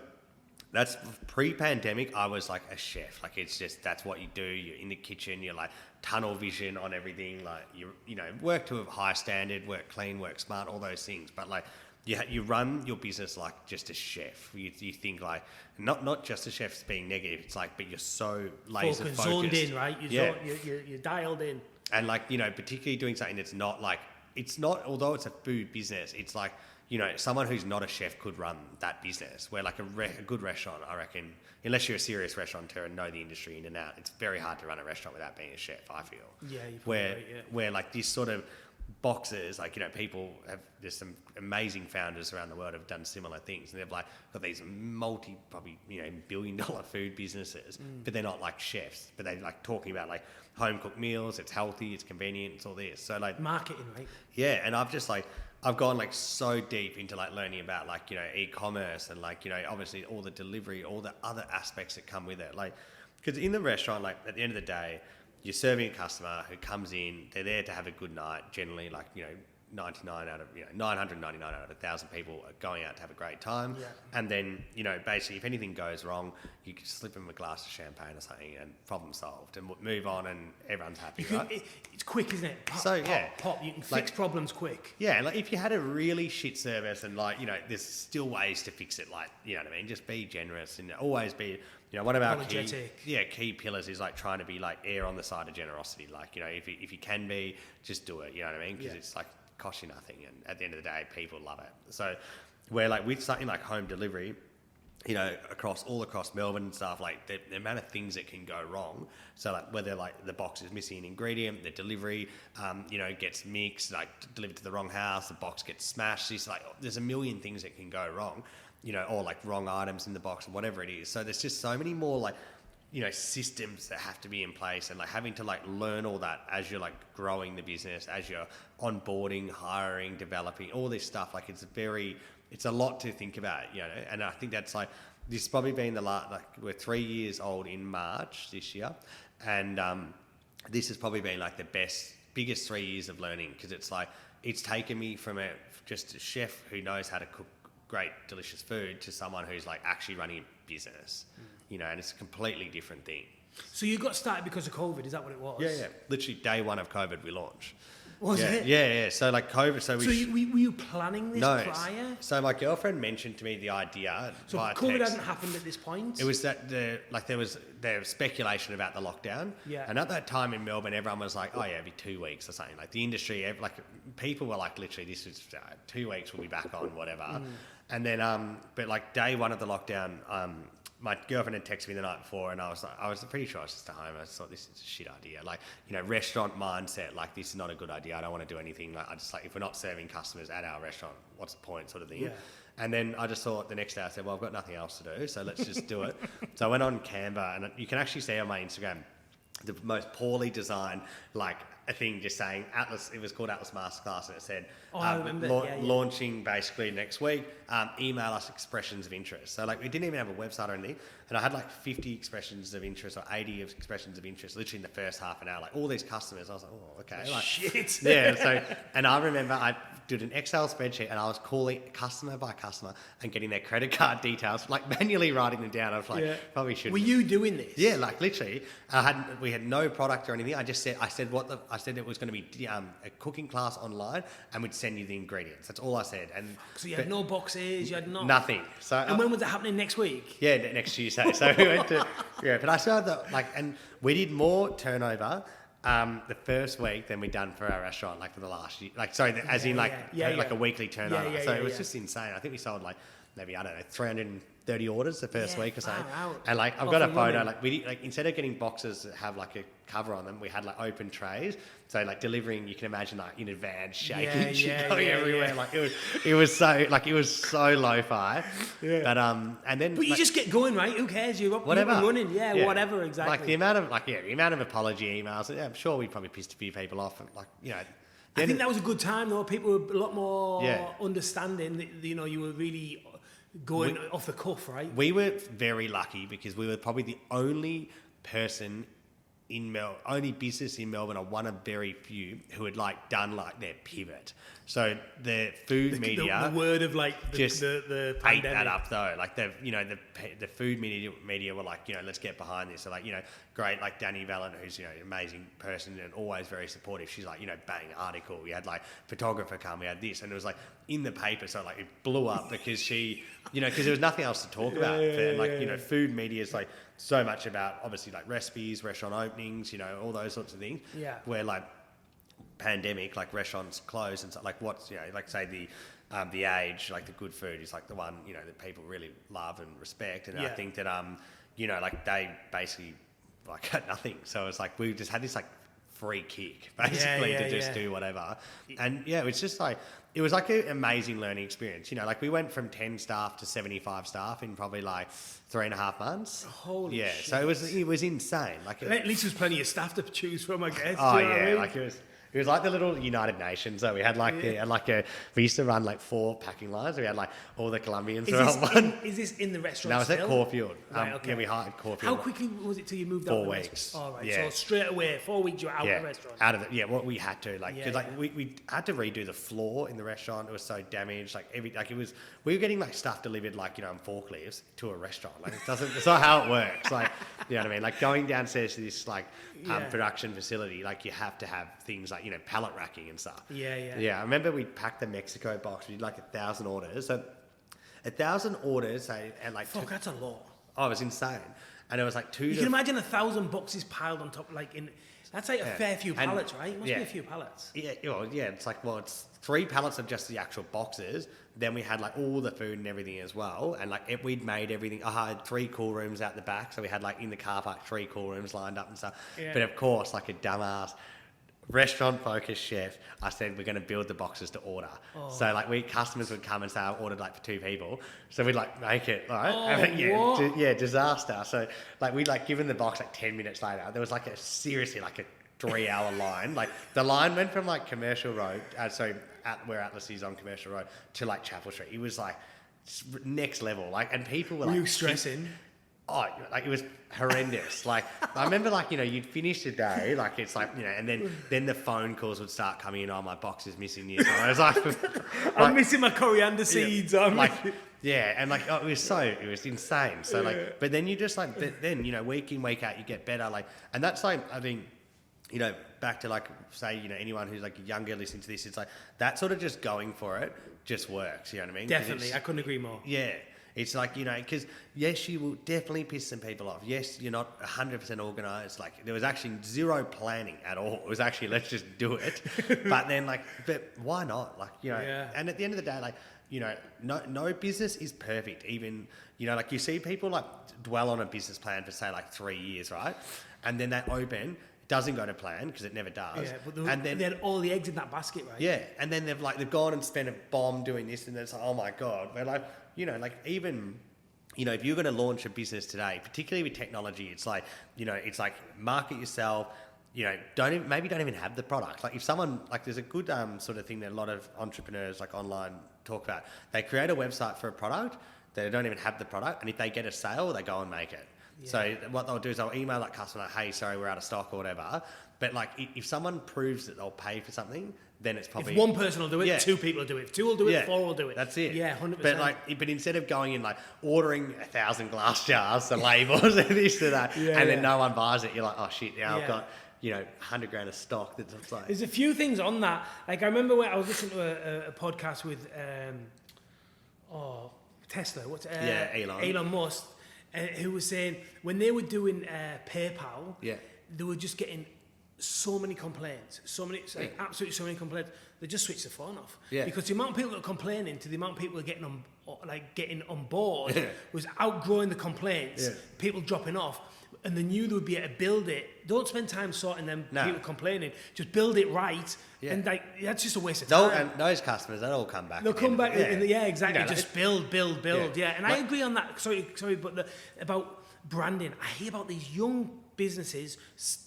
That's pre-pandemic, I was like a chef. Like it's just, that's what you do. You're in the kitchen, you're like tunnel vision on everything. Like you know, work to a high standard, work clean, work smart, all those things. But like you run your business like just a chef. You think like, not just a chef's being negative. It's like, but you're so laser focused. Zoned in, right? You're dialed in. And like, you know, particularly doing something that's not like, it's not, although it's a food business, it's like, you know, someone who's not a chef could run that business. Where like a good restaurant, I reckon, unless you're a serious restaurateur and know the industry in and out, it's very hard to run a restaurant without being a chef, I feel. Yeah, you're probably right, yeah. Where like this sort of boxes, like, you know, people have, there's some amazing founders around the world who have done similar things, and they've like got these probably, you know, billion-dollar food businesses, but they're not like chefs, but they're like talking about like home cooked meals, it's healthy, it's convenient, it's all this. So like marketing, right? Yeah, and I've gone like so deep into like learning about like, you know, e-commerce and like, you know, obviously all the delivery, all the other aspects that come with it. Like, because in the restaurant, like at the end of the day, you're serving a customer who comes in, they're there to have a good night, generally like, you know, 999 out of 1,000 people are going out to have a great time. Yeah. And then, you know, basically if anything goes wrong, you can slip them a glass of champagne or something and problem solved and move on and everyone's happy, right? It's quick, isn't it? Pop, pop. You can fix problems quick. Yeah, like if you had a really shit service and like, you know, there's still ways to fix it, like, you know what I mean? Just be generous and always be, you know, one of our key pillars is like trying to be like err on the side of generosity. Like, you know, if you can be, just do it, you know what I mean? Because it's like, cost you nothing, and at the end of the day people love it. So where like with something like home delivery, you know, across Melbourne and stuff, like the amount of things that can go wrong. So like whether like the box is missing an ingredient, the delivery you know, gets mixed, like delivered to the wrong house, the box gets smashed, it's like there's a million things that can go wrong, you know, or like wrong items in the box or whatever it is. So there's just so many more like, you know, systems that have to be in place, and like having to like learn all that as you're like growing the business, as you're onboarding, hiring, developing, all this stuff. Like it's a lot to think about, you know. And I think that's like, this has probably been we're 3 years old in March this year, and this has probably been like the biggest 3 years of learning, because it's like, it's taken me from just a chef who knows how to cook great, delicious food to someone who's like actually running a business. You know, and it's a completely different thing. So you got started because of COVID, is that what it was? Yeah. Literally day one of COVID we launched. Was yeah, it? Yeah. So like COVID. So So were you planning this prior? So my girlfriend mentioned to me the idea. So via COVID text. hadn't happened at this point? It was that there was speculation about the lockdown. Yeah. And at that time in Melbourne, everyone was like, oh yeah, it'll be 2 weeks or something. Like the industry, like people were like, literally, this is 2 weeks, we'll be back on, whatever. And then, but like day one of the lockdown, my girlfriend had texted me the night before, and I was pretty sure I was just at home. I just thought, this is a shit idea. Like, restaurant mindset, like, this is not a good idea. I don't want to do anything. Like, I just like, if we're not serving customers at our restaurant, what's the point, sort of thing. Yeah. And then I just thought the next day, I said, well, I've got nothing else to do, so let's just do it. So I went on Canva, and you can actually see on my Instagram the most poorly designed, like, a thing just saying Atlas. It was called Atlas Masterclass, and it said I remember. launching basically next week. Email us expressions of interest. So like we didn't even have a website or anything, and I had like 50 expressions of interest or 80 expressions of interest literally in the first half an hour. Like all these customers, I was like, oh okay, like shit. Yeah. So and I remember I did an Excel spreadsheet, and I was calling customer by customer and getting their credit card details, like manually writing them down. I was like, probably shouldn't. Were you doing this? Yeah, like literally, we had no product or anything. I said it was going to be a cooking class online, and we'd send you the ingredients. That's all I said. And so you had no boxes, you had nothing. So and when was it happening next week? Yeah, next Tuesday. So we went to but I saw and we did more turnover the first week than we'd done for our restaurant, like for the last year. Like sorry, as in like a weekly turnover. So it was just insane. I think we sold like maybe 330 orders the first week or something. Wow. And like I've got a photo. Like we did, like instead of getting boxes that have like a cover on them, we had like open trays. So like delivering, you can imagine like in advance shaking shit going everywhere. Like it was so lo-fi. Yeah. But you just get going, right? Who cares? You're up, whatever. You're running. Yeah, whatever, exactly. Like the amount of apology emails. Yeah, I'm sure we probably pissed a few people off. And I think that was a good time though. People were a lot more understanding that, you were really going off the cuff, right? We were very lucky because we were probably the only person only business in Melbourne, or one of very few who had like done like their pivot. So the food media, the word of like the ate that up though. Like the food media were like, let's get behind this. So like, great, like Danny Vallon, who's an amazing person and always very supportive. She's like, bang, article. We had like photographer come. We had this, and it was like in the paper. So like it blew up because she, because there was nothing else to talk about. Food media is like so much about obviously like recipes, restaurant openings, all those sorts of things. Yeah. Where like pandemic, like restaurants close and stuff. Like what's like say the Age, like the good food is like the one that people really love and respect. And I think that like they basically like got nothing. So it's like we just had this like free kick basically to just do whatever. And it's just like it was like an amazing learning experience. Like we went from 10 staff to 75 staff in probably like 3.5 months. Holy shit. So it was insane. Like at least there's plenty of staff to choose from, I guess. Oh yeah, like it was like the little United Nations. So we had like we used to run like 4 packing lines. We had like all the Colombians were on one. Is this in the restaurant? No, it's at Caulfield. Right, okay. Yeah, we hired Caulfield. How quickly was it till you moved 4 out? 4 weeks. All right. Yeah. So straight away, 4 weeks you're out of the restaurant. Out of it. Yeah, what we had to we had to redo the floor in the restaurant. It was so damaged. We were getting like stuff delivered like on forklifts to a restaurant. Like it's not how it works. Like you know what I mean? Like going downstairs to this like production facility, like you have to have things like pallet racking and stuff. Yeah. I remember we packed the Mexico box. We did like 1,000 orders. So 1,000 orders and like fuck, that's a lot. Oh, it was insane. And it was like You can imagine 1,000 boxes piled on top, like in. That's like a fair few pallets, right? It must be a few pallets. Yeah, it's like it's 3 pallets of just the actual boxes. Then we had like all the food and everything as well, and like we'd made everything. I had 3 cool rooms out the back, so we had like in the car park 3 cool rooms lined up and stuff. Yeah. But of course, like a dumbass restaurant-focused chef, I said we're going to build the boxes to order. Oh. So like customers would come and say I ordered like for 2 people, so we'd like make it right. Disaster. So like we'd like given the box like 10 minutes later, there was like a 3-hour line. Like the line went from like Commercial Road, where Atlas is on Commercial Road, to like Chapel Street. It was like next level. Like, and people were like, "Were you stressing?" Oh, like it was horrendous. Like I remember, like you'd finish the day, like it's like and then the phone calls would start coming in. Oh, my box is missing this. And I was like, I'm missing my coriander seeds. And like it was insane. So but then you just like then week in week out you get better. Like, and that's like I think you know, back to like, say, you know, anyone who's like younger listening to this, it's like that sort of just going for it just works. You know what I mean? Definitely. I couldn't agree more. Yeah. It's like, you know, because yes, you will definitely piss some people off. Yes, you're not 100% organised. Like there was actually zero planning at all. It was actually, let's just do it. But then like, but why not? Like, you know, and at the end of the day, like, you know, no business is perfect. Even, you know, like you see people like dwell on a business plan for say like 3 years, right? And then they open, it doesn't go to plan because it never does. Yeah, but and then they had all the eggs in that basket, right? Yeah, and then they've gone and spent a bomb doing this, and it's like, oh my god. We're like, you know, like even, you know, if you're going to launch a business today, particularly with technology, it's like, you know, it's like market yourself. You know, don't even have the product. Like if someone, like there's a good sort of thing that a lot of entrepreneurs like online talk about. They create a website for a product, they don't even have the product, and if they get a sale, they go and make it. Yeah. So what they'll do is they'll email that customer, like, hey, sorry, we're out of stock or whatever. But like if someone proves that they'll pay for something, then it's probably... If one person will do it, 2 people will do it. If 2 will do it, 4 will do it. That's it. Yeah, 100%. But instead of going in like ordering 1,000 glass jars, the labels and this and that, and then no one buys it, you're like, oh shit, now I've got, you know, 100 grand of stock. That's like... There's a few things on that. Like I remember when I was listening to a podcast with Tesla. Elon Musk, who was saying when they were doing PayPal, they were just getting so many complaints, absolutely so many complaints. They just switched the phone off because the amount of people that are complaining to the amount of people that are getting on board was outgrowing the complaints. People dropping off. And they knew they would be able to build it. Don't spend time sorting them people complaining. Just build it right. Yeah. And like that's just a waste of time. And those customers, they'll all come back. They'll come back. Exactly. You know, just build. Yeah. And I agree on that. Sorry, but about branding. I hear about these young businesses,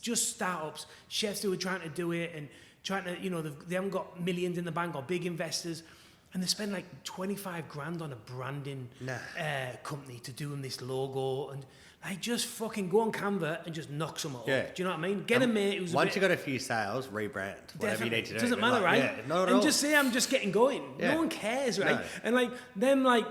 just startups, chefs who are trying to do it and trying to, you know, they haven't got millions in the bank or big investors. And they spend like 25 grand on a branding company to do them this logo. And like, just fucking go on Canva and just knock some up. Do you know what I mean? Get a mate who's once you got a few sales, rebrand. Whatever you need to do. It doesn't matter, right? Yeah, not at all. And just say, I'm just getting going. Yeah. No one cares, right? No. And like, them like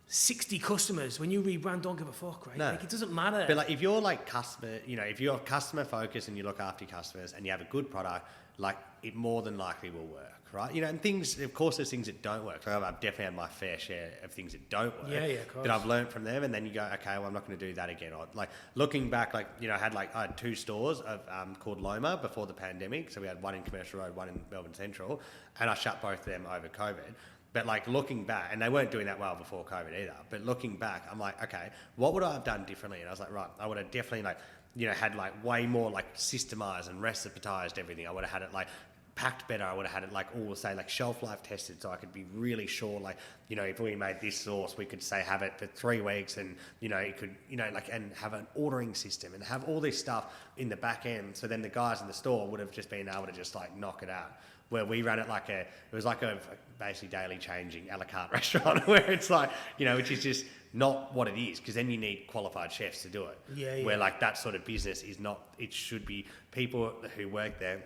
60 customers, when you rebrand, don't give a fuck, right? No. Like, it doesn't matter. But like, if you're like customer, you know, if you're customer focused and you look after your customers and you have a good product, like it more than likely will work. Right, you know, and things. Of course, there's things that don't work. So I've definitely had my fair share of things that don't work. Of course. But I've learned from them, and then you go, okay, well, I'm not going to do that again. Or like looking back, like you know, I had 2 stores of called Loma before the pandemic. So we had one in Commercial Road, one in Melbourne Central, and I shut both of them over COVID. But like looking back, and they weren't doing that well before COVID either. But looking back, I'm like, okay, what would I have done differently? And I was like, right, I would have definitely like, you know, had like way more like systemized and recipitized everything. I would have had it like packed better. I would have had it like all say like shelf life tested, so I could be really sure, like, you know, if we made this sauce, we could say have it for 3 weeks, and you know, it could, you know, like, and have an ordering system and have all this stuff in the back end. So then the guys in the store would have just been able to just like knock it out. Where we ran it like it was like a basically daily changing a la carte restaurant, where it's like, you know, which is just not what it is, because then you need qualified chefs to do it. Where like that sort of business is not. It should be people who work there.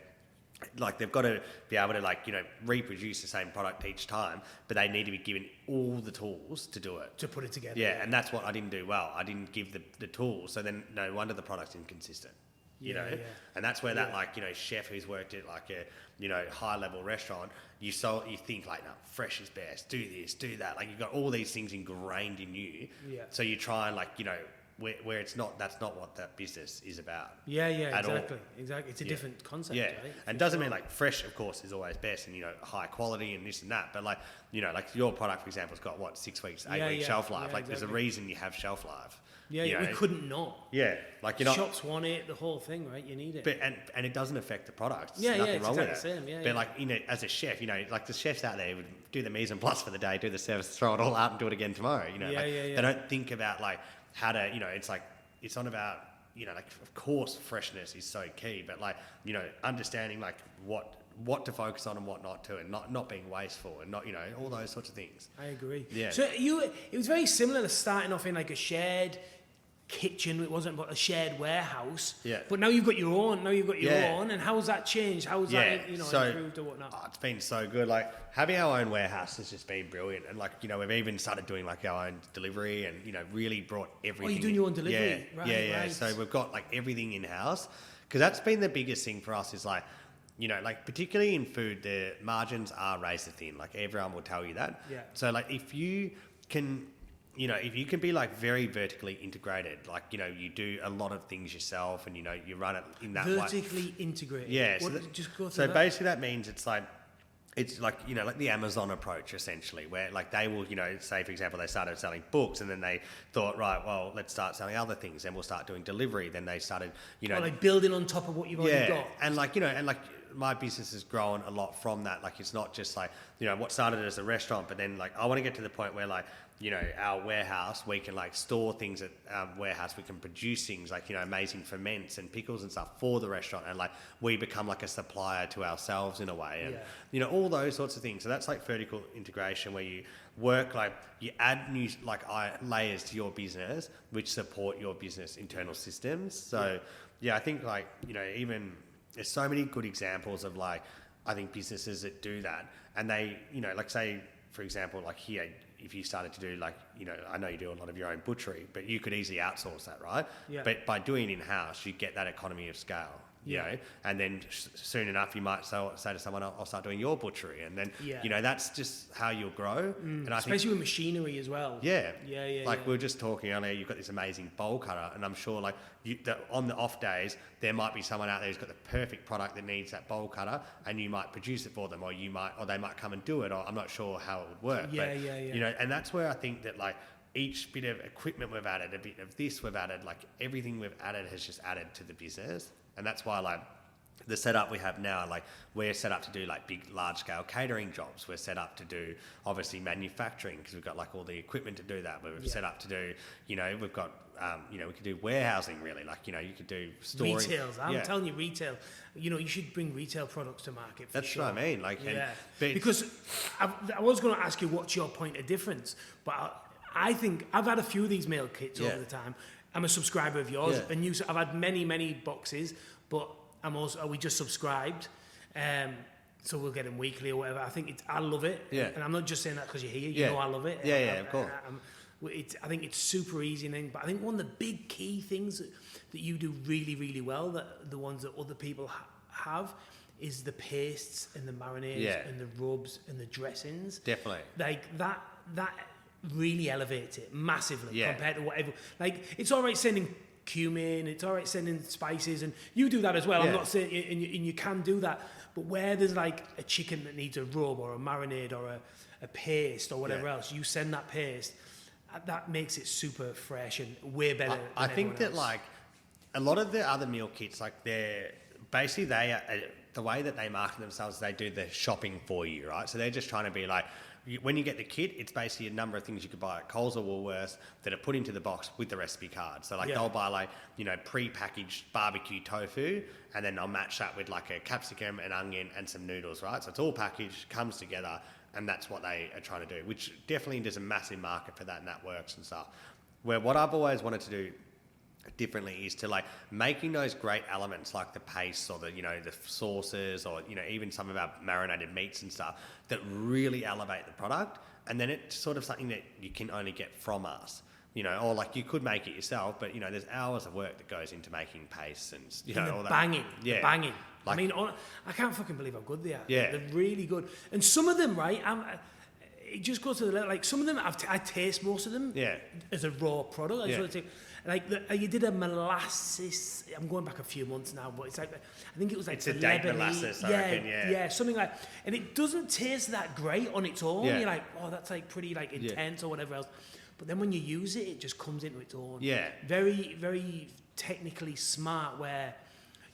Like they've got to be able to like, you know, reproduce the same product each time, but they need to be given all the tools to do it. To put it together. Yeah, and that's what I didn't do well. I didn't give the tools, so then no wonder the product's inconsistent. You know, and that's where that like, you know, chef who's worked at like a, you know, high level restaurant, you think like, no, fresh is best, do this, do that. Like you've got all these things ingrained in you. Yeah. So you try and like, you know, where it's not, that's not what that business is about. Exactly. It's a different concept, right? And it doesn't mean like fresh, of course, is always best, and you know, high quality and this and that, but like, you know, like your product, for example, has got what, 6 weeks, 8 weeks shelf life. Like there's a reason you have shelf life. Yeah, you know? We couldn't not. Yeah, like you're not. Shops want it, the whole thing, right? You need it. But and it doesn't affect the product. There's nothing wrong with it. The same. Yeah, but like, you know, as a chef, you know, like the chefs out there would do the mise en place for the day, do the service, throw it all out, and do it again tomorrow. You know, they don't think about like how to, you know, it's like it's not about, you know, like of course freshness is so key, but like, you know, understanding like what to focus on and what not to, and not being wasteful, and not, you know, all those sorts of things. I agree. Yeah. So it was very similar to starting off in like a shared kitchen. It wasn't but a shared warehouse. Yeah. But now you've got your own. And how's that changed? How's that, you know, improved or whatnot? Oh, it's been so good. Like having our own warehouse has just been brilliant. And like, you know, we've even started doing like our own delivery, and you know, really brought everything. Oh, you're doing your own delivery? Right. So we've got like everything in house. Because that's been the biggest thing for us is like, you know, like particularly in food, the margins are razor thin. Like everyone will tell you that. Yeah. So like if you can, you know, if you can be like very vertically integrated, like, you know, you do a lot of things yourself and, you know, you run it in that way. Vertically integrated. Yeah. Just go through so that. basically that means it's like, you know, like the Amazon approach essentially, where like they will, you know, say for example, they started selling books and then they thought, right, well, let's start selling other things. Then we'll start doing delivery. Then they started, you know, like building on top of what you've already got. And like, you know, and like my business has grown a lot from that. Like it's not just like, you know, what started as a restaurant, but then like I want to get to the point where like, you know, our warehouse, we can like store things at our warehouse. We can produce things like, you know, amazing ferments and pickles and stuff for the restaurant. And like we become like a supplier to ourselves in a way. And, you know, all those sorts of things. So that's like vertical integration where you work, like you add new like layers to your business, which support your business internal systems. So I think like, you know, even there's so many good examples of like, I think businesses that do that and they, you know, like say, for example, like here, if you started to do like, you know, I know you do a lot of your own butchery, but you could easily outsource that, right? Yeah. But by doing it in-house, you get that economy of scale, you know, and then soon enough you might say to someone, I'll start doing your butchery. And then, you know, that's just how you'll grow. And I especially with machinery as well. Like we were just talking earlier, you've got this amazing bowl cutter and I'm sure like on the off days, there might be someone out there who's got the perfect product that needs that bowl cutter and you might produce it for them or they might come and do it, or I'm not sure how it would work. You know, and that's where I think that like each bit of equipment we've added, a bit of this we've added, like everything we've added has just added to the business. And that's why like the setup we have now, like we're set up to do like big, large scale catering jobs. We're set up to do obviously manufacturing because we've got like all the equipment to do that. We've set up to do, you know, we've got, you know, we could do warehousing really. Like, you know, you could do storing. Retails. I'm telling you, retail. You know, you should bring retail products to market. That's sure. what I mean. Like, because I was going to ask you what's your point of difference, but I think I've had a few of these meal kits over the time. I'm a subscriber of yours, and I've had many boxes, but are we just subscribed? So we'll get them weekly or whatever. I love it. Yeah. And I'm not just saying that because you're here. You know I love it. Of course. I think it's super easy, but I think one of the big key things that you do really, really well, that the ones that other people have, is the pastes and the marinades and the rubs and the dressings. Definitely. Like that really elevates it massively compared to whatever. Like it's all right sending cumin, it's all right sending spices, and you do that as well. I'm not saying, and you can do that, but where there's like a chicken that needs a rub or a marinade or a paste or whatever else, you send that paste. That makes it super fresh and way better. I think that like a lot of the other meal kits, like they're basically the way that they market themselves, they do the shopping for you, right? So they're just trying to be like, when you get the kit, it's basically a number of things you could buy at Coles or Woolworths that are put into the box with the recipe card. So like they'll buy like, you know, pre-packaged barbecue tofu, and then they'll match that with like a capsicum, an onion, and some noodles, right? So it's all packaged, comes together, and that's what they are trying to do, which definitely there's a massive market for that, and that works and stuff. Where what I've always wanted to do differently is to like making those great elements like the paste or the, you know, the sauces or, you know, even some of our marinated meats and stuff that really elevate the product, and then it's sort of something that you can only get from us, you know, or like you could make it yourself, but you know there's hours of work that goes into making pastes and you know all that. Banging. Like, I mean, I can't fucking believe how good they are. Yeah, they're really good, and some of them, right? It just goes to the level, like some of them I taste most of them as a raw product. You did a molasses. I'm going back a few months now, but it's like I think it was like it's a date molasses. I reckon, something like, and it doesn't taste that great on its own. Yeah. You're like, oh, that's like pretty like intense or whatever else. But then when you use it, it just comes into its own. Yeah. Very, very technically smart where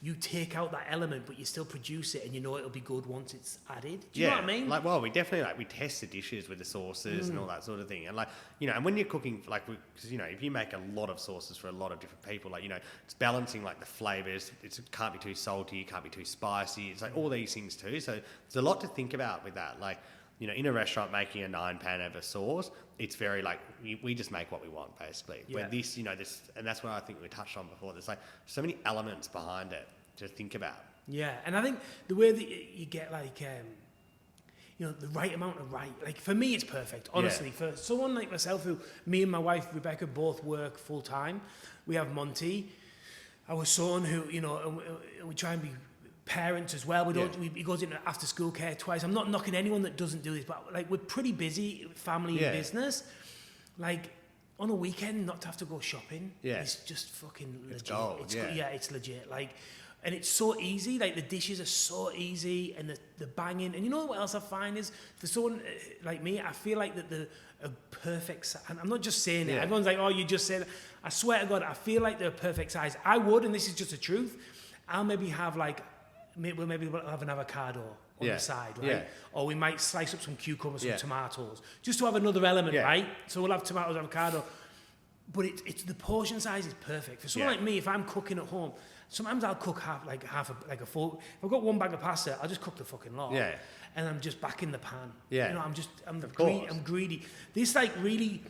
you take out that element, but you still produce it, and you know it'll be good once it's added. Do you know what I mean? Like, well, we definitely we test the dishes with the sauces and all that sort of thing, and like, you know, and when you're cooking, like, because you know, if you make a lot of sauces for a lot of different people, like, you know, it's balancing like the flavors. It can't be too salty, it can't be too spicy. It's like all these things too. So there's a lot to think about with that. Like, you know, in a restaurant making a 9-pan of a sauce, it's very like we just make what we want basically. Where this, you know, this, and that's where I think we touched on before. There's like so many elements behind it to think about. Yeah, and I think the way that you get like, you know, the right amount of like for me it's perfect. Honestly, for someone like myself, who me and my wife Rebecca both work full time, we have Monty. our son who, you know, and we try and be parents as well. He goes into after school care twice. I'm not knocking anyone that doesn't do this, but like we're pretty busy, family and business. Like on a weekend, not to have to go shopping is just fucking legit. It's gold, It's legit. Like, and it's so easy. Like the dishes are so easy, and the banging. And you know what else I find is for someone like me, I feel like that a perfect. And I'm not just saying it. Everyone's like, oh, you just said it. I swear to God, I feel like they're a perfect size. I would, and this is just the truth. I'll maybe have like. We'll have an avocado on the side, right? Yeah. Or we might slice up some cucumbers, some tomatoes, just to have another element, right? So we'll have tomatoes, avocado. But it's the portion size is perfect. For someone like me, if I'm cooking at home, sometimes I'll cook half a full. If I've got one bag of pasta, I'll just cook the fucking lot. Yeah. And I'm just back in the pan. Yeah. You know, I'm greedy. This like really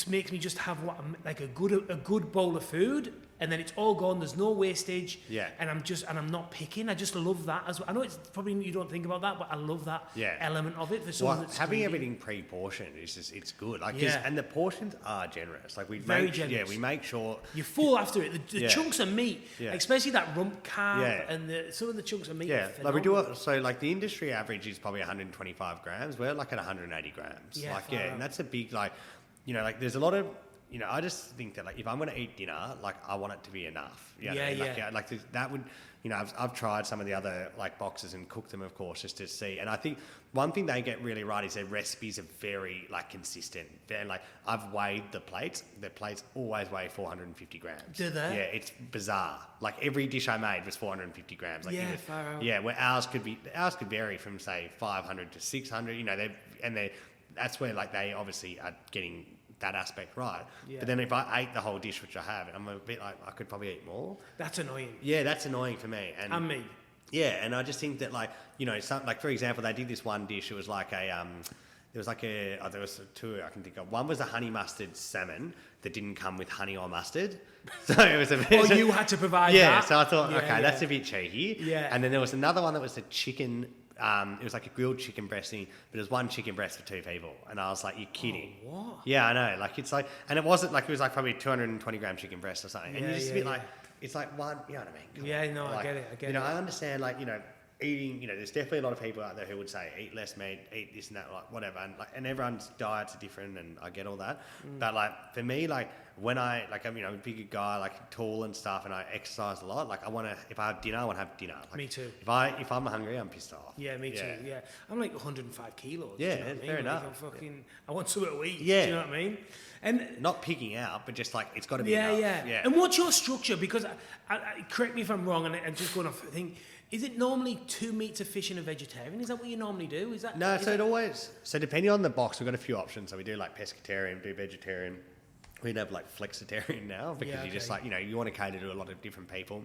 makes me just have a good bowl of food. And then it's all gone. There's no wastage. Yeah. And I'm not picking. I just love that as well. I know it's probably you don't think about that, but I love that element of it. For someone that's having everything pre-portioned is just it's good. Like and the portions are generous. Like we generous. Yeah, we make sure you're full after it. The chunks of meat, especially that rump carb and some of the chunks of meat. Yeah, like we do it. So like the industry average is probably 125 grams. We're like at 180 grams. Yeah, like and that's a big like, you know, like there's a lot of. You know, I just think that like if I'm going to eat dinner, like I want it to be enough. You know? Like that would, you know, I've tried some of the other like boxes and cooked them, of course, just to see. And I think one thing they get really right is their recipes are very like consistent. And like I've weighed the plates. The plates always weigh 450 grams. Do they? Yeah, it's bizarre. Like every dish I made was 450 grams. Like far out. Yeah, where ours could vary from say 500 to 600. You know, that's where like they obviously are getting that aspect right. Yeah. But then if I ate the whole dish, which I have, I'm a bit like, I could probably eat more. That's annoying. Yeah, that's annoying for me. And me. Yeah, and I just think that like, you know, like for example, they did this one dish. It was like there was two I can think of. One was a honey mustard salmon that didn't come with honey or mustard. So it was a bit... Oh, you had to provide that? Yeah, so I thought, that's a bit cheeky. Yeah. And then there was another one that was a chicken... it was like a grilled chicken breast thing, but it was one chicken breast for two people. And I was like, you're kidding. Oh, what? Yeah, I know. Like, it's like... And it wasn't like... It was like probably 220 gram chicken breast or something. And you're just a bit like... It's like one... You know what I mean? Come on. Like, I get it. You know, I understand, like, you know, eating... You know, there's definitely a lot of people out there who would say, eat less meat, eat this and that, like, whatever. And everyone's diets are different, and I get all that. But, like, for me, like... When I'm, you know, a bigger guy, like tall and stuff, and I exercise a lot, like I want to, if I have dinner, I want to have dinner. Like, me too. If I'm hungry, I'm pissed off. Yeah, me too. Yeah, I'm like 105 kilos. Yeah, you know fair enough. Like I want something to eat. Yeah. Do you know what I mean? And not picking out, but just like it's got to be enough. Yeah. And what's your structure? Because correct me if I'm wrong, and I'm just going off. I think. Is it normally 2 meats, a fish, and a vegetarian? Is that what you normally do? Is that no? So depending on the box, we've got a few options. So we do like pescatarian, do vegetarian. We'd have like flexitarian now because you just like, you know, you want to cater to a lot of different people.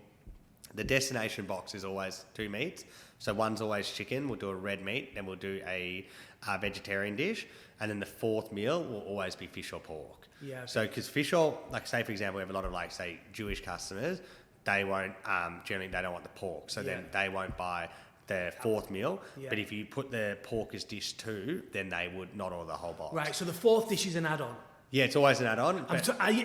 The destination box is always 2 meats. So one's always chicken. We'll do a red meat. Then we'll do a vegetarian dish. And then the fourth meal will always be fish or pork. Yeah. Okay. So because fish or, like say for example, we have a lot of like say Jewish customers. They won't, generally they don't want the pork. So then they won't buy the fourth meal. Yeah. But if you put the pork as dish 2, then they would not order the whole box. Right. So the fourth dish is an add-on. Yeah, it's always an add-on.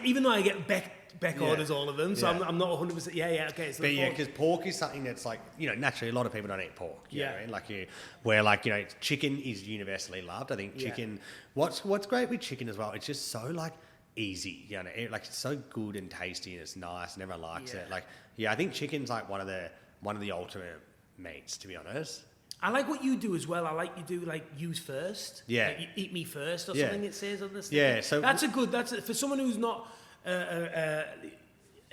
Even though I get Beck orders all of them, so I'm not 100%. Yeah, okay. So because pork is something that's like, you know, naturally a lot of people don't eat pork. You know what I mean? Like you know, chicken is universally loved. I think chicken. What's great with chicken as well? It's just so like easy. You know, like it's so good and tasty and it's nice and everyone likes it. Like, I think chicken's like one of the ultimate meats, to be honest. I like what you do as well. I like you do like use first. Yeah. Like you eat me first or something it says on this thing. Yeah. So that's for someone who's not a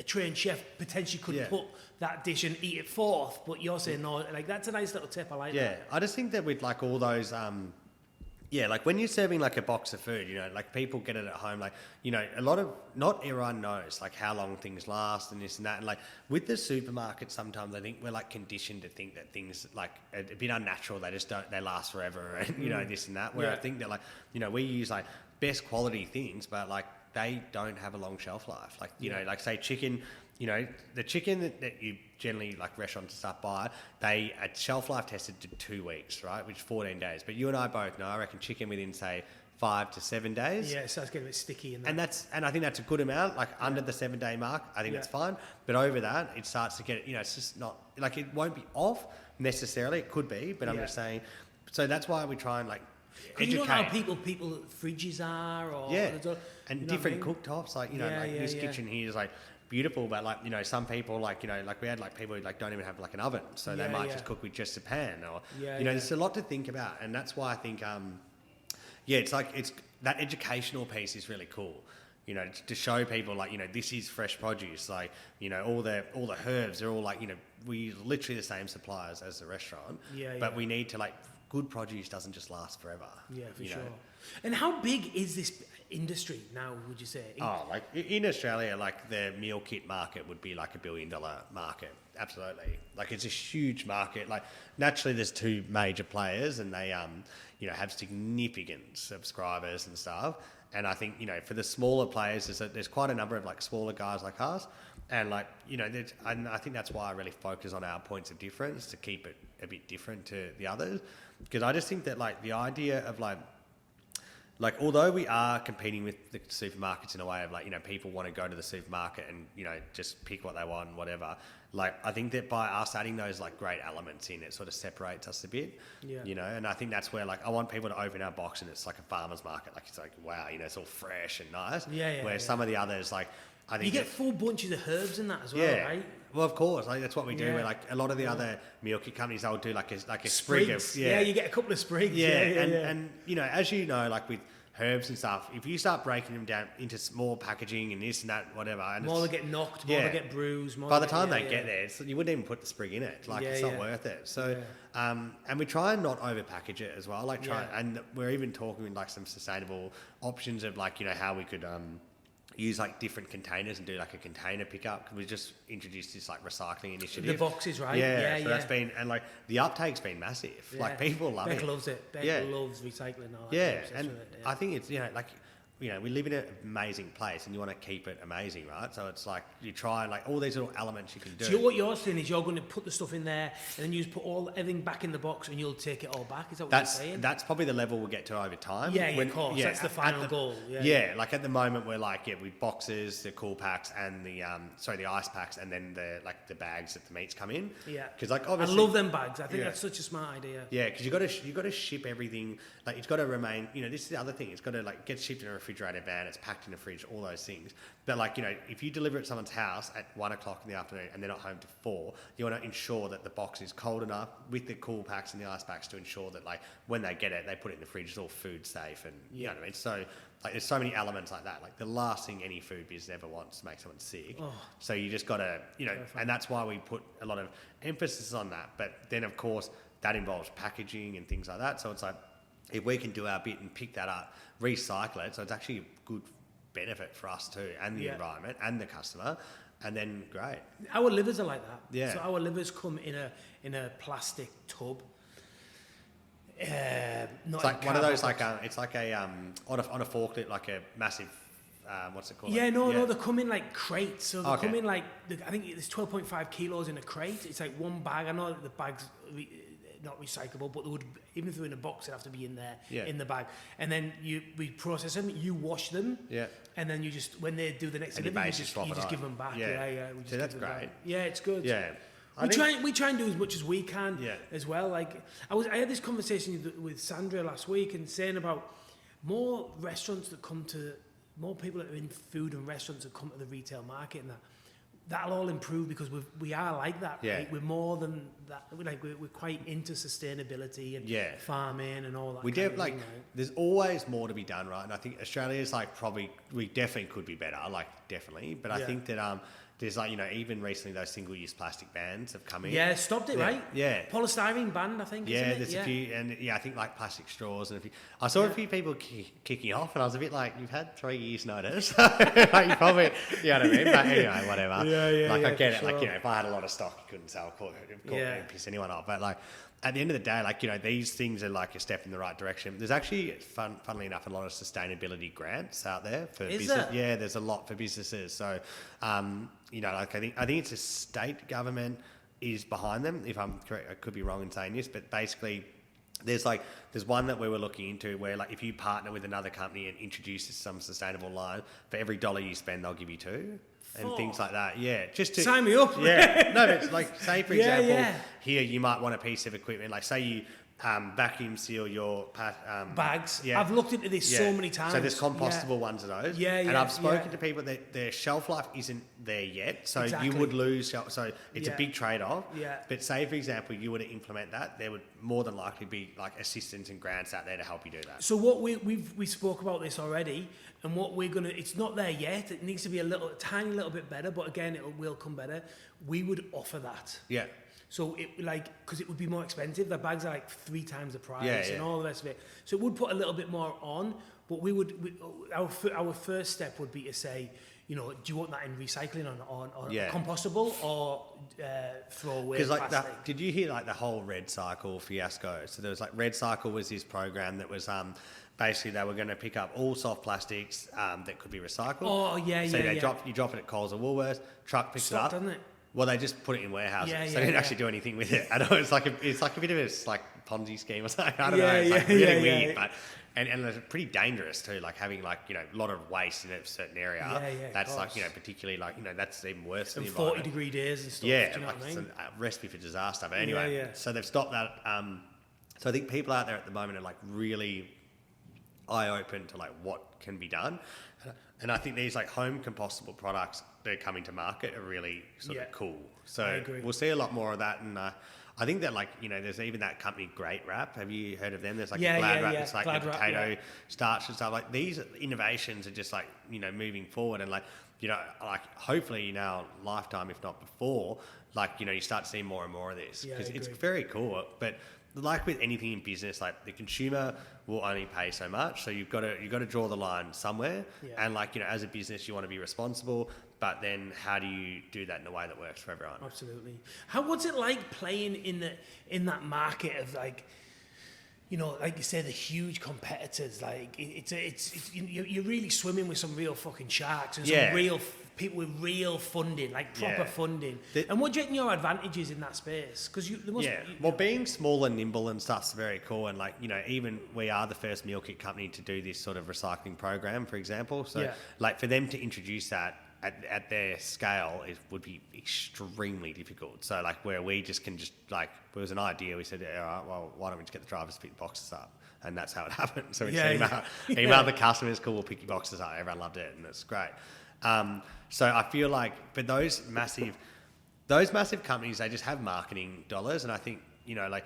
trained chef, potentially could put that dish and eat it fourth, but you're saying no, like that's a nice little tip. I like that. Yeah. I just think that with like all those like when you're serving like a box of food, you know, like people get it at home, like, you know, not everyone knows like how long things last and this and that. And like with the supermarket, sometimes I think we're like conditioned to think that things like a bit unnatural, they last forever and, you know, this and that. Where I think that like, you know, we use like best quality things, but like they don't have a long shelf life. Like, you know, like say chicken, you know, the chicken that you generally like restaurants and stuff buy, they are shelf life tested to 2 weeks, right? Which is 14 days. But you and I both know, I reckon chicken within say 5 to 7 days. Yeah, it starts getting a bit sticky. And I think that's a good amount. Like under the 7 day mark, I think that's fine. But over that, it starts to get, it's just not like it won't be off necessarily. It could be, but I'm just saying. So that's why we try and like educate. You don't know how people fridges are, or and different cooktops. Like this kitchen here is like beautiful, but like some people like we had like people who like don't even have like an oven, so they might just cook with just a pan, or there's a lot to think about, and that's why I think it's that educational piece is really cool. To show people like this is fresh produce, like all the herbs are all like we literally the same suppliers as the restaurant, but we need to like good produce doesn't just last forever. Yeah, for sure. And how big is this industry now, would you say? Like in Australia, like the meal kit market would be like $1 billion market. Absolutely. Like it's a huge market. Like naturally there's two major players and they, have significant subscribers and stuff. And I think, for the smaller players, there's quite a number of like smaller guys like us. And like, and I think that's why I really focus on our points of difference to keep it a bit different to the others. Because I just think that like the idea of like although we are competing with the supermarkets in a way of like people want to go to the supermarket and just pick what they want and whatever, like I think that by us adding those like great elements in, it sort of separates us a bit. And I think that's where like I want people to open our box and it's like a farmer's market, like it's like wow, it's all fresh and nice. Where some of the others, like I think you get full bunches of herbs in that as well, right? Well, of course, like that's what we do. Where like a lot of the other meal kit companies, they'll do like a sprig of you get a couple of sprigs. And as like with herbs and stuff, if you start breaking them down into small packaging and this and that, whatever, and more they get knocked, more they get bruised. By the time they get there, you wouldn't even put the sprig in it. Like it's not worth it. So, and we try and not over package it as well. Like and we're even talking with like some sustainable options of like how we could use like different containers and do like a container pickup, because we just introduced this like recycling initiative. The boxes, right? So that's been, and like the uptake's been massive. Like people love it. Beck loves it. Beck loves recycling. All that I think it's like we live in an amazing place and you want to keep it amazing, right? So it's like you try like all these little elements you can do. So what you're saying is you're going to put the stuff in there and then you just put everything back in the box and you'll take it all back. Is that what you're saying? That's probably the level we'll get to over time. Of course. That's the final goal. Like at the moment we're like with boxes, the cool packs, and the ice packs, and then the bags that the meats come in. Yeah. Because like obviously I love them bags. I think that's such a smart idea. Yeah, because you got to ship everything. Like it's got to remain. This is the other thing. It's got to like get shipped in a refrigerator van. It's packed in a fridge. All those things. But like if you deliver it to someone's house at 1 o'clock in the afternoon and they're not home till 4, you want to ensure that the box is cold enough with the cool packs and the ice packs to ensure that like when they get it, they put it in the fridge. It's all food safe, and you know what I mean. So like there's so many elements like that. Like the last thing any food business ever wants to make someone sick. So you just got to and that's why we put a lot of emphasis on that. But then of course that involves packaging and things like that. So it's like if we can do our bit and pick that up, recycle it, so it's actually a good benefit for us too, and the environment and the customer, and then great. Our livers are like that. Yeah. So our livers come in a plastic tub. It's like one of those like it's like a on a forklift, like a massive what's it called? No, they come in like crates. So they come in like I think it's 12.5 kilos in a crate. It's like one bag. I know that the bag's not recyclable, but they would, even if they're in a box, they'd have to be in there in the bag. And then we process them, you wash them, and then you just when they do the next delivery, you just give them back. So that's great. Yeah, it's good. Yeah. We try and do as much as we can as well. Like I had this conversation with Sandra last week and saying about more restaurants that come to more people that are in food and restaurants that come to the retail market, and that'll all improve because we are like that. Right? We're more than that. We're quite into sustainability and farming and all that. There's always more to be done, right? And I think Australia's like we definitely could be better, like definitely. But I think that there's like even recently those single-use plastic bans have come in. Yeah, stopped it, right? Yeah, polystyrene banned, I think. Yeah, there's a few, and I think like plastic straws and I saw a few people kicking off, and I was a bit like, you've had 3 years notice, like you probably, you know what I mean? But anyway, whatever. I get it. Sure. Like if I had a lot of stock, you couldn't sell, piss anyone off. But like at the end of the day, like these things are like a step in the right direction. There's actually, funnily enough, a lot of sustainability grants out there for business. Yeah, there's a lot for businesses. So, like I think it's a state government is behind them. If I'm correct, I could be wrong in saying this, but basically, there's one that we were looking into where like if you partner with another company and introduce some sustainable line, for every dollar you spend, they'll give you two. And things like that, yeah. Just to sign me up. Yeah, no, but it's like say for example, yeah. here you might want a piece of equipment, like say you vacuum seal your bags. Yeah. I've looked into this so many times. So there's compostable ones of those. Yeah, and I've spoken to people that their shelf life isn't there yet, so you would lose shelf. So it's a big trade-off. Yeah. But say for example, you were to implement that, there would more than likely be like assistance and grants out there to help you do that. So what we spoke about this already, and what we're gonna, it's not there yet. It needs to be a tiny little bit better, but again, it will come better. We would offer that. Yeah. So it because it would be more expensive. The bags are like 3 times the price and all the rest of it. So it would put a little bit more on, but our first step would be to say, you know, do you want that in recycling or compostable or throw away Because like plastic? did you hear like the whole Red Cycle fiasco? So there was like Red Cycle was this program that was basically they were going to pick up all soft plastics that could be recycled. Oh yeah, so you drop it at Coles or Woolworths, truck picks it up. Doesn't it? Well, they just put it in warehouses, so they didn't actually do anything with it. I know it's like a bit of a like Ponzi scheme or something. I don't know. It's like really weird, but and it's pretty dangerous too. Like having like a lot of waste in a certain area. That's like particularly like that's even worse than the 40-degree days and stuff. Yeah, do you know like what I mean? it's a recipe for disaster. But anyway, so they've stopped that. So I think people out there at the moment are like really eye open to like what can be done. And I think these like home compostable products that are coming to market are really sort of cool. So we'll see a lot more of that. And I think that like, there's even that company Great Wrap. Have you heard of them? There's like a Glad Wrap. It's like a potato starch and stuff. Like these innovations are just like, moving forward and like, like hopefully in our lifetime, if not before, like, you start seeing more and more of this because it's very cool. But like with anything in business, like the consumer will only pay so much, so you've got to draw the line somewhere. And like as a business, you want to be responsible, but then how do you do that in a way that works for everyone? Absolutely. What's it like playing in that market of like, like you say, the huge competitors? Like you're really swimming with some real fucking sharks and some real people with real funding, like proper funding. And what do you reckon your advantages in that space? Because well, being small and nimble and stuff's very cool. And like even we are the first meal kit company to do this sort of recycling program, for example. So like for them to introduce that at their scale, it would be extremely difficult. So like where we just can there was an idea, we said, all right, well, why don't we just get the drivers to pick the boxes up? And that's how it happened. So we email the customers, cool, we'll pick your boxes up. Everyone loved it, and it's great. So I feel like, but those massive companies, they just have marketing dollars, and I think like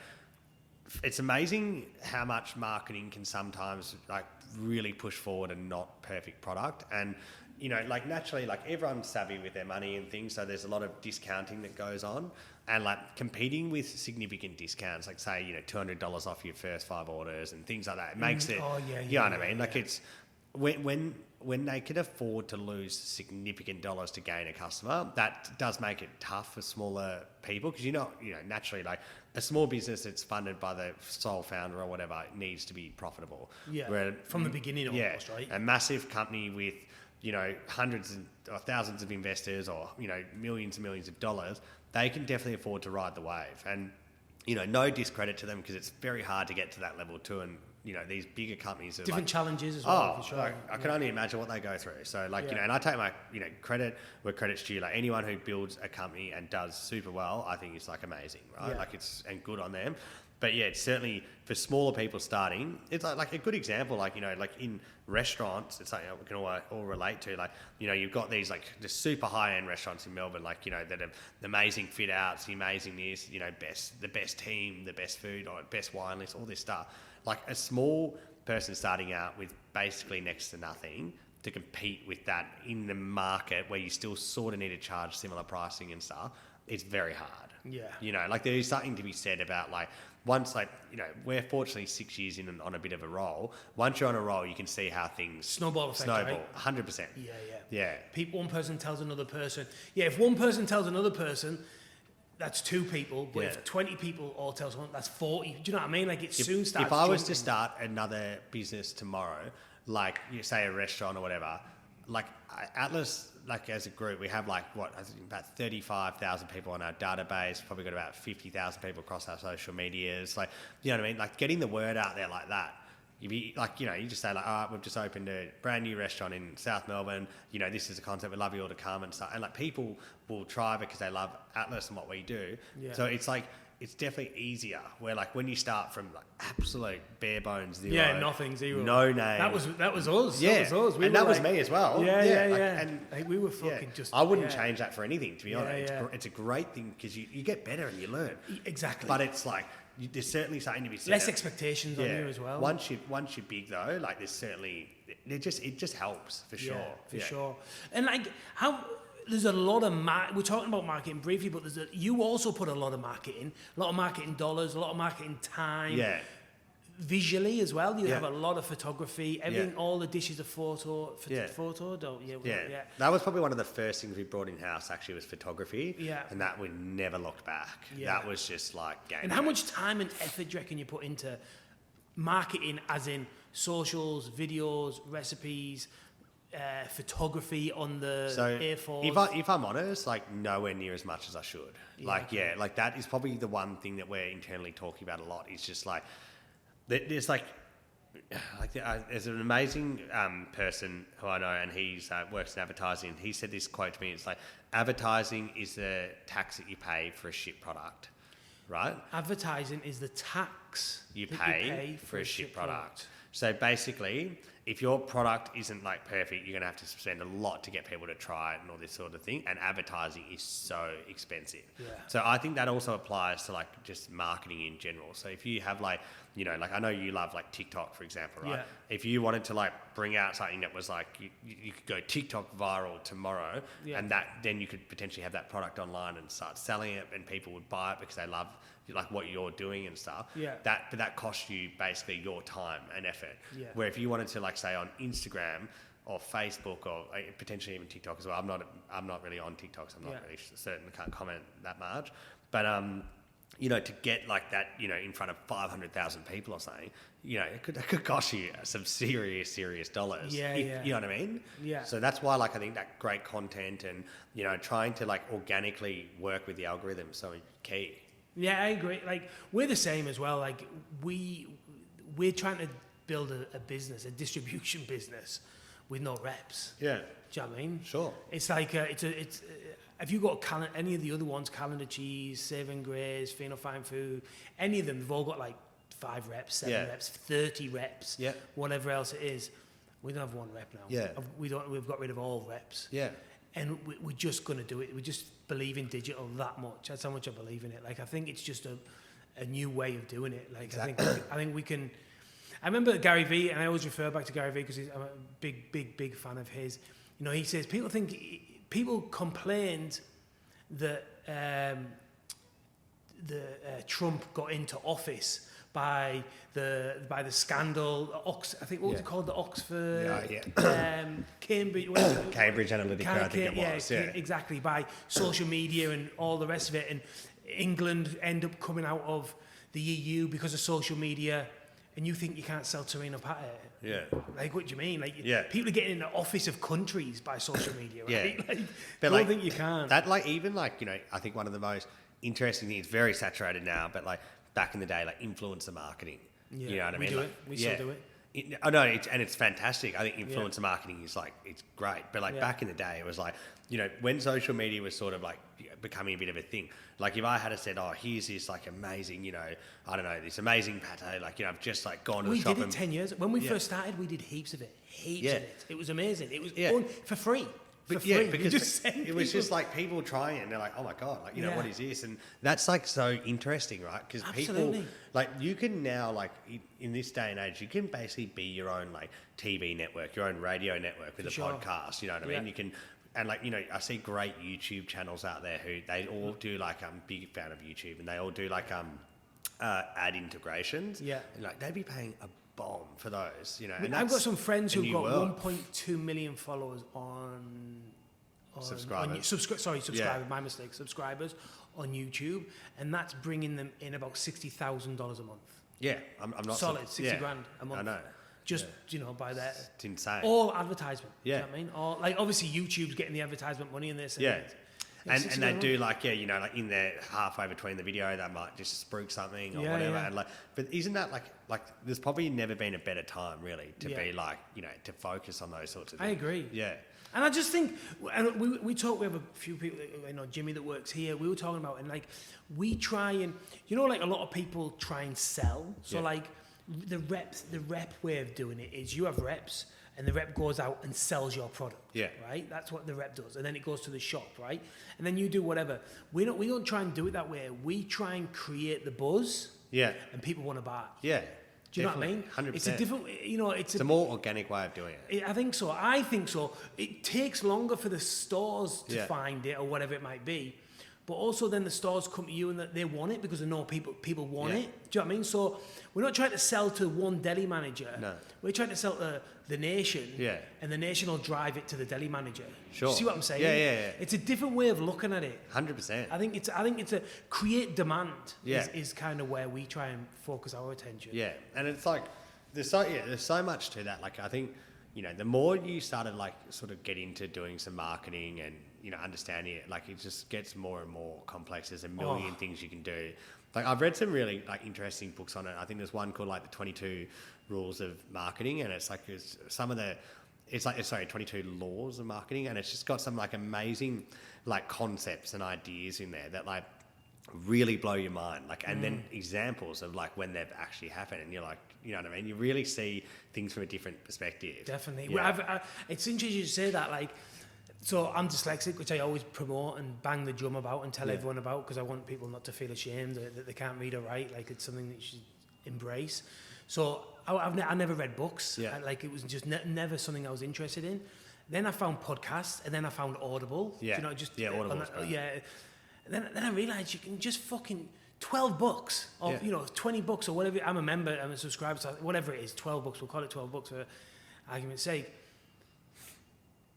it's amazing how much marketing can sometimes like really push forward a not perfect product. And like naturally, like everyone's savvy with their money and things, so there's a lot of discounting that goes on, and like competing with significant discounts, like say $200 off your first 5 orders and things like that. It makes it, you know what I mean? Like it's when they can afford to lose significant dollars to gain a customer, that does make it tough for smaller people because naturally, like a small business that's funded by the sole founder or whatever needs to be profitable. From the beginning almost, right? A massive company with hundreds or thousands of investors or millions and millions of dollars, they can definitely afford to ride the wave. And no discredit to them because it's very hard to get to that level too. And these bigger companies are different challenges as well. For sure. Like, I can only imagine what they go through. So like and I take my credit where credit's due. Like anyone who builds a company and does super well, I think it's like amazing, right? Like it's and good on them. But yeah, it's certainly for smaller people starting. It's like a good example. Like like in restaurants, it's something we can all relate to. Like you've got these like the super high end restaurants in Melbourne, like that have the amazing fit outs, the amazing this, the best team, the best food, or best wine list, all this stuff. Like a small person starting out with basically next to nothing to compete with that in the market where you still sort of need to charge similar pricing and stuff, it's very hard. Like there is something to be said about like once we're fortunately 6 years in and on a bit of a roll. Once you're on a roll, you can see how things snowball effect, right? 100%. Yeah. One person tells another person. If one person tells another person, that's 2 people. But if 20 people all tell someone, that's 40. Do you know what I mean? Like it soon starts. If I was to start another business tomorrow, like you say a restaurant or whatever, like Atlas, like as a group, we have like I think about 35,000 people on our database. Probably got about 50,000 people across our social medias. Like, you know what I mean? Like getting the word out there like that. You be like, you just say like, all right, we've just opened a brand new restaurant in South Melbourne. This is a concept. We'd love you all to come and stuff. And like people will try because they love Atlas and what we do. Yeah. So it's like, it's definitely easier where like when you start from like absolute bare bones zero. Yeah, nothing, zero. No name. That was us. Yeah. That was us. And that was me as well. Yeah. And like we were fucking just... I wouldn't change that for anything, to be honest. Yeah. It's a great thing because you get better and you learn. Exactly. But it's like, there's certainly something to be said. Less expectations on you as well. Once you're big though, like there's certainly, it just helps for sure. For sure. And like there's a lot of we're talking about marketing briefly, but you also put a lot of marketing dollars, a lot of marketing time. Yeah. Visually as well, you have a lot of photography. Everything, all the dishes are photoed. That was probably one of the first things we brought in house. Actually, was photography. Yeah, and that we never looked back. That was just like game. And how much time and effort do you reckon you put into marketing, as in socials, videos, recipes, photography on the Air Force? If I'm honest, like nowhere near as much as I should. Like that is probably the one thing that we're internally talking about a lot. Is just like. There's there's an amazing person who I know, and he's works in advertising. And he said this quote to me: "It's like advertising is the tax that you pay for a shit product, right? Advertising is the tax you pay for a shit product. So basically, if your product isn't like perfect, you're going to have to spend a lot to get people to try it and all this sort of thing. And advertising is so expensive. Yeah. So I think that also applies to like just marketing in general. So if you have like, like I know you love like TikTok, for example, right? Yeah. If you wanted to like bring out something that was like, you could go TikTok viral tomorrow, and then you could potentially have that product online and start selling it, and people would buy it because they love like what you're doing and stuff. Yeah. But that costs you basically your time and effort. Yeah. Where if you wanted to like say on Instagram or Facebook or potentially even TikTok as well. I'm not really on TikTok, so I'm not really certain. I can't comment that much. But to get like that, in front of 500,000 people or something, it could cost you some serious dollars. You know what I mean? Yeah. So that's why, like, I think that great content and trying to like organically work with the algorithm is so key. Yeah, I agree. Like we're the same as well. Like we're trying to build a business, a distribution business, with no reps. Yeah. Do you know what I mean? Sure. It's like it's if you got any of the other ones, Calendar Cheese, Save and Graze, Fino Fine Food, any of them, they've all got like 5 reps, 7 reps, 30 reps, whatever else it is. We don't have 1 rep now. Yeah. We've got rid of all reps. Yeah. And we're just going to do it. We just believe in digital that much. That's how much I believe in it. Like I think it's just a new way of doing it. Like exactly. I think we can. I remember Gary Vee, and I always refer back to Gary Vee because I'm a big fan of his. He says people complained that Trump got into office by the scandal. I think what was it called? The Oxford, Cambridge Analytica. I think it was. Yeah, exactly. By social media and all the rest of it, and England end up coming out of the EU because of social media. And you think you can't sell Torino Pate? Yeah. Like, what do you mean? Like, people are getting in the office of countries by social media, right? Yeah. But I don't think you can. That, I think one of the most interesting things, it's very saturated now, but like back in the day, like influencer marketing. Yeah. You know what I mean? We still do it. It's fantastic. I think influencer marketing is like, it's great. But back in the day, it was like, when social media was sort of like becoming a bit of a thing, like if I had said, oh, here's this like amazing, I don't know, this amazing pate, like, I've just like gone to the shop. We did it 10 years. When we first started, we did heaps of it. Heaps of it. It was amazing. It was for free. But because it was just like people trying it and they're like, oh my God, like, what is this? And that's like so interesting, right? Because people, like you can now, like in this day and age, you can basically be your own like TV network, your own radio network with a podcast, you know what I mean? You can, and like, I see great YouTube channels out there who they all do like, I'm a big fan of YouTube and they all do like ad integrations. Yeah. And like they'd be paying a bomb for those, And I've got some friends who've got 1.2 million followers on subscribers. Subscribers. My mistake. Subscribers on YouTube, and that's bringing them in about $60,000 a month. Yeah, I'm not solid 60 grand a month. I know. just by that. It's insane. Or advertisement. Yeah. You know what I mean? Or like obviously YouTube's getting the advertisement money in this. Yeah. And they do like like in there halfway between the video they might just spruik something or whatever. Yeah. And but isn't that like there's probably never been a better time really to be like, to focus on those sorts of things. I agree. Yeah. And I just think, and we talk, we have a few people, Jimmy that works here, we were talking about, and like, we try and, like a lot of people try and sell. So like, the rep way of doing it is you have reps, and the rep goes out and sells your product. Yeah. Right? That's what the rep does. And then it goes to the shop, right? And then you do whatever. We don't try and do it that way. We try and create the buzz. Yeah. And people want to buy. Yeah. Do you know what I mean? 100%. It's a different, it's a more organic way of doing it. I think so. It takes longer for the stores to find it or whatever it might be. But also then the stores come to you and they want it because they know people want it. Do you know what I mean? So we're not trying to sell to one deli manager. No. We're trying to sell to the nation. Yeah. And the nation will drive it to the deli manager. Sure. See what I'm saying? Yeah. It's a different way of looking at it. 100%. I think it's a create demand is kind of where we try and focus our attention. Yeah. And it's like there's so much to that. Like I think, the more you started like sort of get into doing some marketing and understanding it, like it just gets more and more complex. There's a million things you can do. Like I've read some really like interesting books on it. I think there's one called like the 22 Rules of Marketing, and it's like 22 Laws of Marketing, and it's just got some like amazing like concepts and ideas in there that like really blow your mind. Like and then examples of like when they've actually happened, and you're like, you know what I mean? You really see things from a different perspective. Definitely. Yeah. Well, it's interesting you say that. Like, so I'm dyslexic, which I always promote and bang the drum about and tell everyone about because I want people not to feel ashamed that they can't read or write. Like it's something that you should embrace. So I never read books. Yeah. Like it was just never something I was interested in. Then I found podcasts, and then I found Audible. Yeah. Audible. Yeah. Then I realised you can just fucking $12 or $20 or whatever. I'm a subscriber, so whatever it is, $12. We'll call it $12 for argument's sake.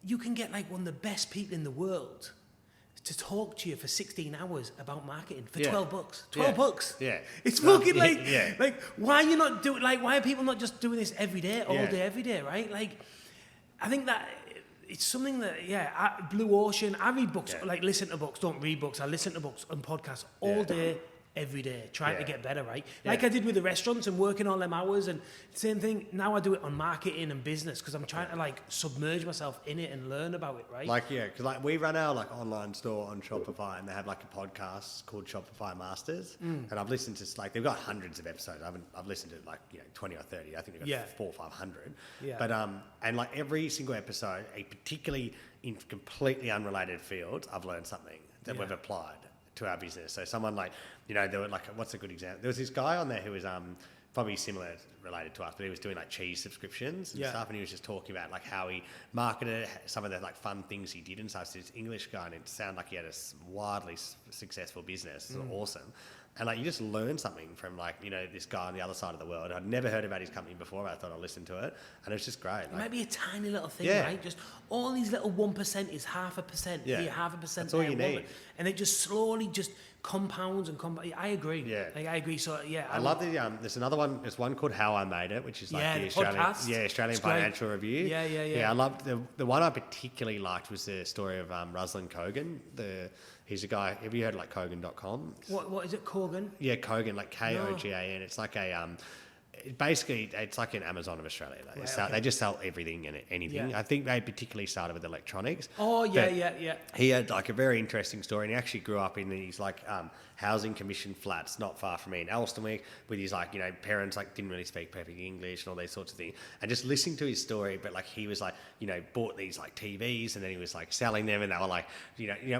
You can get like one of the best people in the world to talk to you for 16 hours about marketing for $12. $12. Yeah. It's fucking like why are you not doing why are people not just doing this every day, all day, every day, right? Like I think that it's something that Blue Ocean. I read books, listen to books, don't read books. I listen to books and podcasts all day, every day, trying to get better, right? Like I did with the restaurants and working all them hours, and same thing. Now I do it on marketing and business because I'm trying to like submerge myself in it and learn about it, right? Because we run our like online store on Shopify, and they have like a podcast called Shopify Masters, and I've listened to they've got hundreds of episodes. I've listened to 20 or 30. I think they've got 400 or 500. Yeah. But and like every single episode, particularly in completely unrelated fields, I've learned something that we've applied to our business. So someone there were what's a good example? There was this guy on there who was probably similar related to us, but he was doing like cheese subscriptions and stuff, and he was just talking about like how he marketed some of the like fun things he did and stuff. So this English guy, and it sounded like he had a wildly successful business. It was awesome. And like you just learn something from this guy on the other side of the world. I'd never heard about his company before, but I thought I'd listen to it, and it's just great. It might be a tiny little thing, right? Just all these little 1% is 0.5%. Yeah, 0.5%. That's all you need. And it just slowly just compounds and compounds. I agree. Yeah, I agree. So I love the there's another one. There's one called How I Made It, which is like the Australian Financial Review. Yeah. I love the one I particularly liked was the story of Ruslan Kogan. He's a guy. Have you heard of Kogan.com? What is it, Kogan? Yeah, Kogan, Kogan. It's like basically it's like an Amazon of Australia. They just sell everything and anything. I think they particularly started with electronics. Oh yeah. He had like a very interesting story, and he actually grew up in these housing commission flats not far from me in Elsternwick with his parents didn't really speak perfect English and all these sorts of things. And just listening to his story, but he was bought these TVs, and then he was selling them, and they were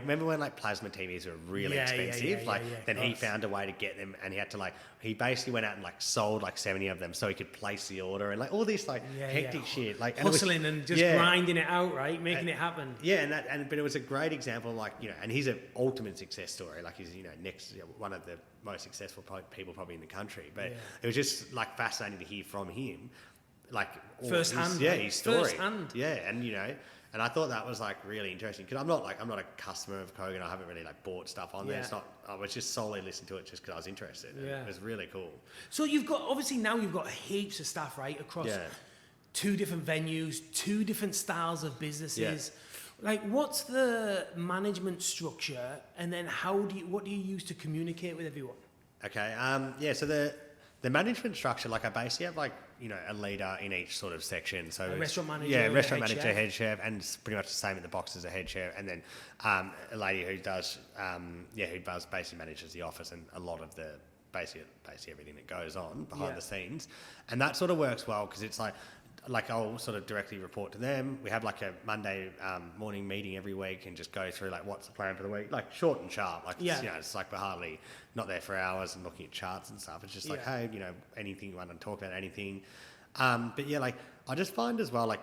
remember when plasma TVs were really expensive? Then he found a way to get them, and he had to he basically went out and sold 70 of them so he could place the order, and all this hectic shit, hustling and just grinding it out, right, making it happen. But it was a great example of and he's an ultimate success story. He's next one of the most successful people probably in the country. But it was just fascinating to hear from him, first hand, his story, firsthand. And I thought that was really interesting because I'm not a customer of Kogan. I haven't really bought stuff on there. It's not. I was just solely listening to it just because I was interested. It was really cool. So you've got now you've got heaps of stuff right across 2 different venues, 2 different styles of businesses. Like, what's the management structure, and then what do you use to communicate with everyone? Okay. So the management structure, like I basically have like, a leader in each sort of section. So a restaurant manager. Yeah, restaurant manager, head chef, and it's pretty much the same at the box as a head chef. And then a lady who does, basically manages the office and a lot of the basically everything that goes on behind the scenes. And that sort of works well because it's like I'll sort of directly report to them. We have like a Monday morning meeting every week and just go through like what's the plan for the week, like short and sharp. Like it's like we're hardly not there for hours and looking at charts and stuff. It's just like, hey, anything you want to talk about, anything. But yeah, like I just find as well, like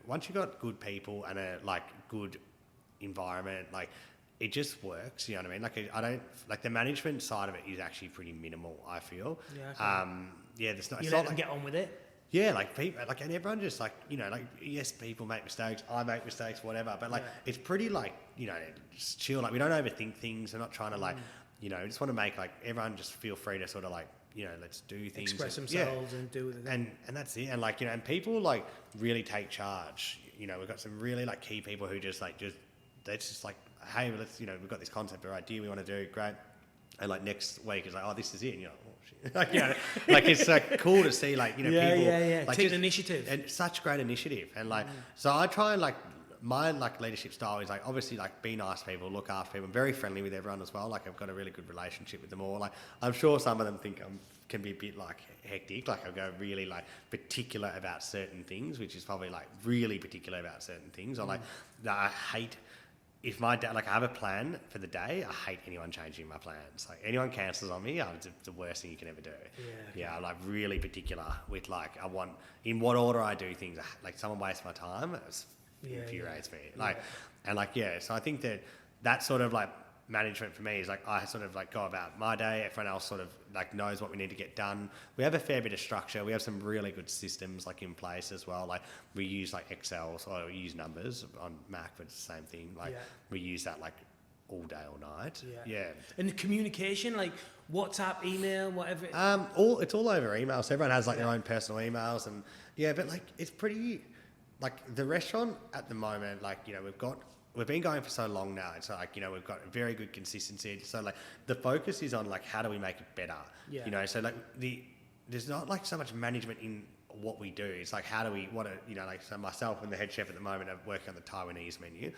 once you've got good people and a like good environment, like it just works. You know what I mean? Like I don't like the management side of it is actually pretty minimal. I feel. Yeah. Okay. There's not. You let them get on with it. Yeah, like people, like, and everyone just like, like, yes, people make mistakes, I make mistakes, whatever, but like, it's pretty like, just chill. Like, we don't overthink things. We're not trying to like, we just want to make like everyone just feel free to sort of like, let's do things. Express themselves and do it. And that's it. And like, and people like really take charge. We've got some really like key people who just like, that's just like, hey, let's, we've got this concept or idea we want to do, great. And like next week is like, oh, this is it. And you're like, oh shit. Like, like it's like cool to see like, people. Like, take initiative. And such great initiative. And like, so I try and like, my like leadership style is like, obviously like be nice to people, look after people. I'm very friendly with everyone as well. Like I've got a really good relationship with them all. Like I'm sure some of them think can be a bit like hectic. Like I'll go really like particular about certain things, which is probably like really particular about certain things. Or like that I hate. If my day, like I have a plan for the day, I hate anyone changing my plans. Like anyone cancels on me, it's the worst thing you can ever do. Yeah, I'm like really particular with like I want in what order I do things. Like someone wastes my time, it infuriates me. Like and like so I think that sort of like management for me is like I sort of like go about my day. Everyone else sort of like knows what we need to get done. We have a fair bit of structure. We have some really good systems like in place as well. Like we use like Excel, so we use numbers on Mac, but it's the same thing. Like we use that like all day, all night. Yeah. And the communication, like WhatsApp, email, whatever. It's all over email. So everyone has like their own personal emails and but like it's pretty like the restaurant at the moment. Like we've been going for so long now. It's like, we've got very good consistency. So like the focus is on like, how do we make it better? So like there's not like so much management in what we do. It's like, how do we, like so myself and the head chef at the moment are working on the Taiwanese menu.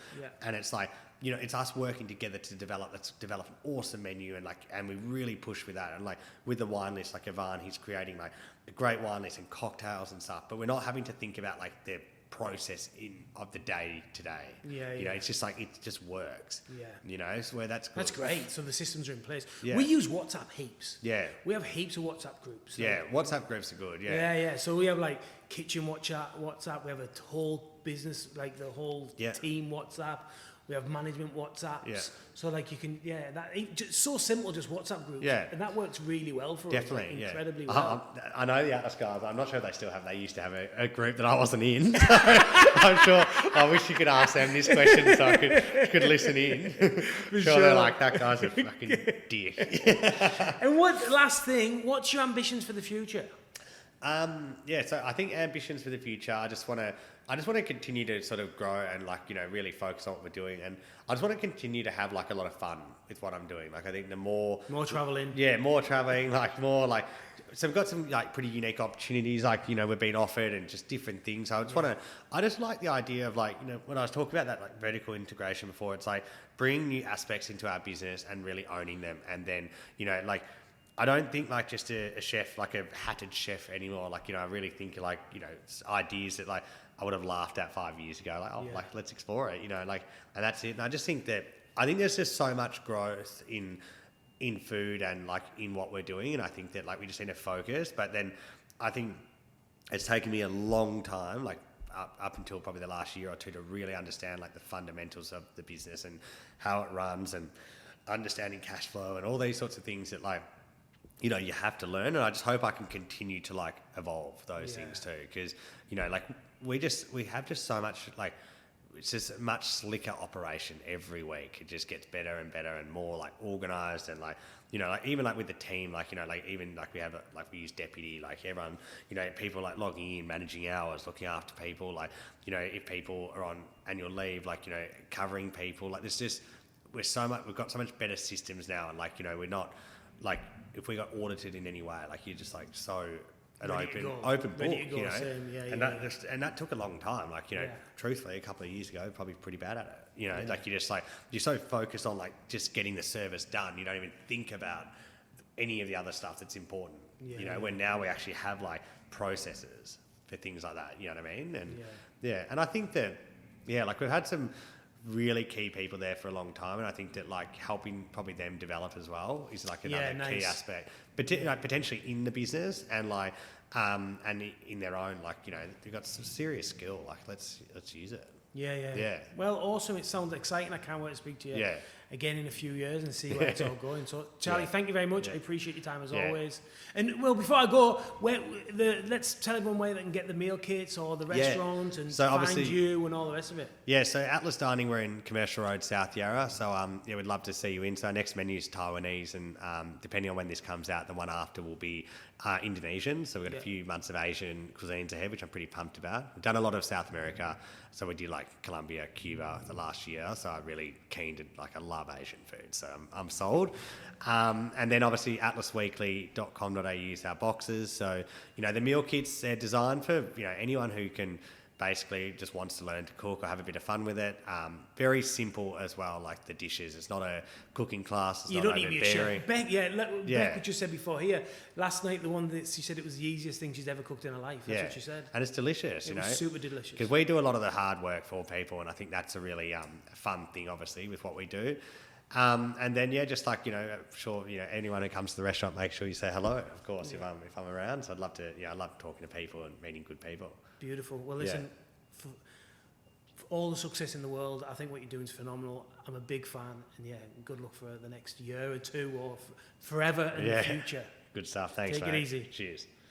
And it's like, it's us working together to develop an awesome menu and we really push with that. And like with the wine list, like Ivan, he's creating like a great wine list and cocktails and stuff, but we're not having to think about like the process of the day to day. It's just like it just works. So where that's good. That's great. So the systems are in place. Yeah. We use WhatsApp heaps. We have heaps of WhatsApp groups. So WhatsApp groups are good. So we have like kitchen WhatsApp. We have a whole business, like the whole team WhatsApp. We have management WhatsApps. So like you can, it's so simple, just WhatsApp groups. And that works really well for us. Like, incredibly well. I know the Atlas guys. I'm not sure if they still have. They used to have a group that I wasn't in. So I'm sure. I wish you could ask them this question so I could listen in. Sure, they're like, that guy's a fucking dick. And last thing, what's your ambitions for the future? So I think ambitions for the future, I just want to continue to sort of grow and like, really focus on what we're doing. And I just want to continue to have like a lot of fun with what I'm doing. Like I think the more traveling. More traveling, like more like, so we've got some like pretty unique opportunities, like, we've been offered and just different things. So I just like the idea of like, when I was talking about that like vertical integration before, it's like bringing new aspects into our business and really owning them. And then, like, I don't think like just a chef, like a hatted chef anymore. Like, I really think like, ideas that like I would have laughed at 5 years ago. Like, like let's explore it, like, and that's it. And I just think there's just so much growth in food and like in what we're doing. And I think that like we just need to focus, but then I think it's taken me a long time, like up until probably the last year or two to really understand like the fundamentals of the business and how it runs and understanding cash flow and all these sorts of things that like, you have to learn. And I just hope I can continue to like evolve those things too. Cause like we have just so much like it's just a much slicker operation every week. It just gets better and better and more like organized and like, you know, like even like with the team, like, you know, like even like we have like we use deputy, like everyone, you know, people like logging in, managing hours, looking after people, like, you know, if people are on annual leave, like, you know, covering people, like there's just, we've got so much better systems now, and like, you know, we're not like, if we got audited in any way, like you're just like so an open book, you know, and that took a long time. Like, you know, truthfully, a couple of years ago, probably pretty bad at it. You know, like you're so focused on like just getting the service done, you don't even think about any of the other stuff that's important. You know, when now we actually have like processes for things like that. You know what I mean? And and I think that like we've had some really key people there for a long time, and I think that like helping probably them develop as well is like another key aspect, but like potentially in the business and like and in their own, like, you know, they've got some serious skill, like let's use it. Well, awesome. It sounds exciting. I can't wait to speak to you again in a few years and see where it's all going. So, Charlie, thank you very much. I appreciate your time as always. And, well, before I go, let's tell everyone where they can get the meal kits or the restaurant and find you and all the rest of it. Yeah, so Atlas Dining, we're in Commercial Road, South Yarra. So, we'd love to see you in. So our next menu is Taiwanese, and depending on when this comes out, the one after will be Indonesian. So we've got a few months of Asian cuisines ahead, which I'm pretty pumped about. We've done a lot of South America. So we did like Colombia, Cuba the last year. So I'm really keen to, like, I love Asian food. So I'm sold. And then obviously atlasweekly.com.au is our boxes. So, you know, the meal kits, they're designed for, you know, anyone who can basically just wants to learn to cook or have a bit of fun with it. Very simple as well, like the dishes. It's not a cooking class. It's you not don't need to overbearing. Beck just said before here, last night, the one that she said it was the easiest thing she's ever cooked in her life. That's what she said. And it's delicious, It was super delicious. Because we do a lot of the hard work for people, and I think that's a really fun thing, obviously, with what we do. And then, just like, you know, sure, you know, anyone who comes to the restaurant, make sure you say hello, of course, if I'm around. So I'd love to, I love talking to people and meeting good people. Beautiful. Well, listen, for all the success in the world, I think what you're doing is phenomenal. I'm a big fan, and good luck for the next year or two or forever in the future. Good stuff. Thanks, Take mate. it easy. Cheers.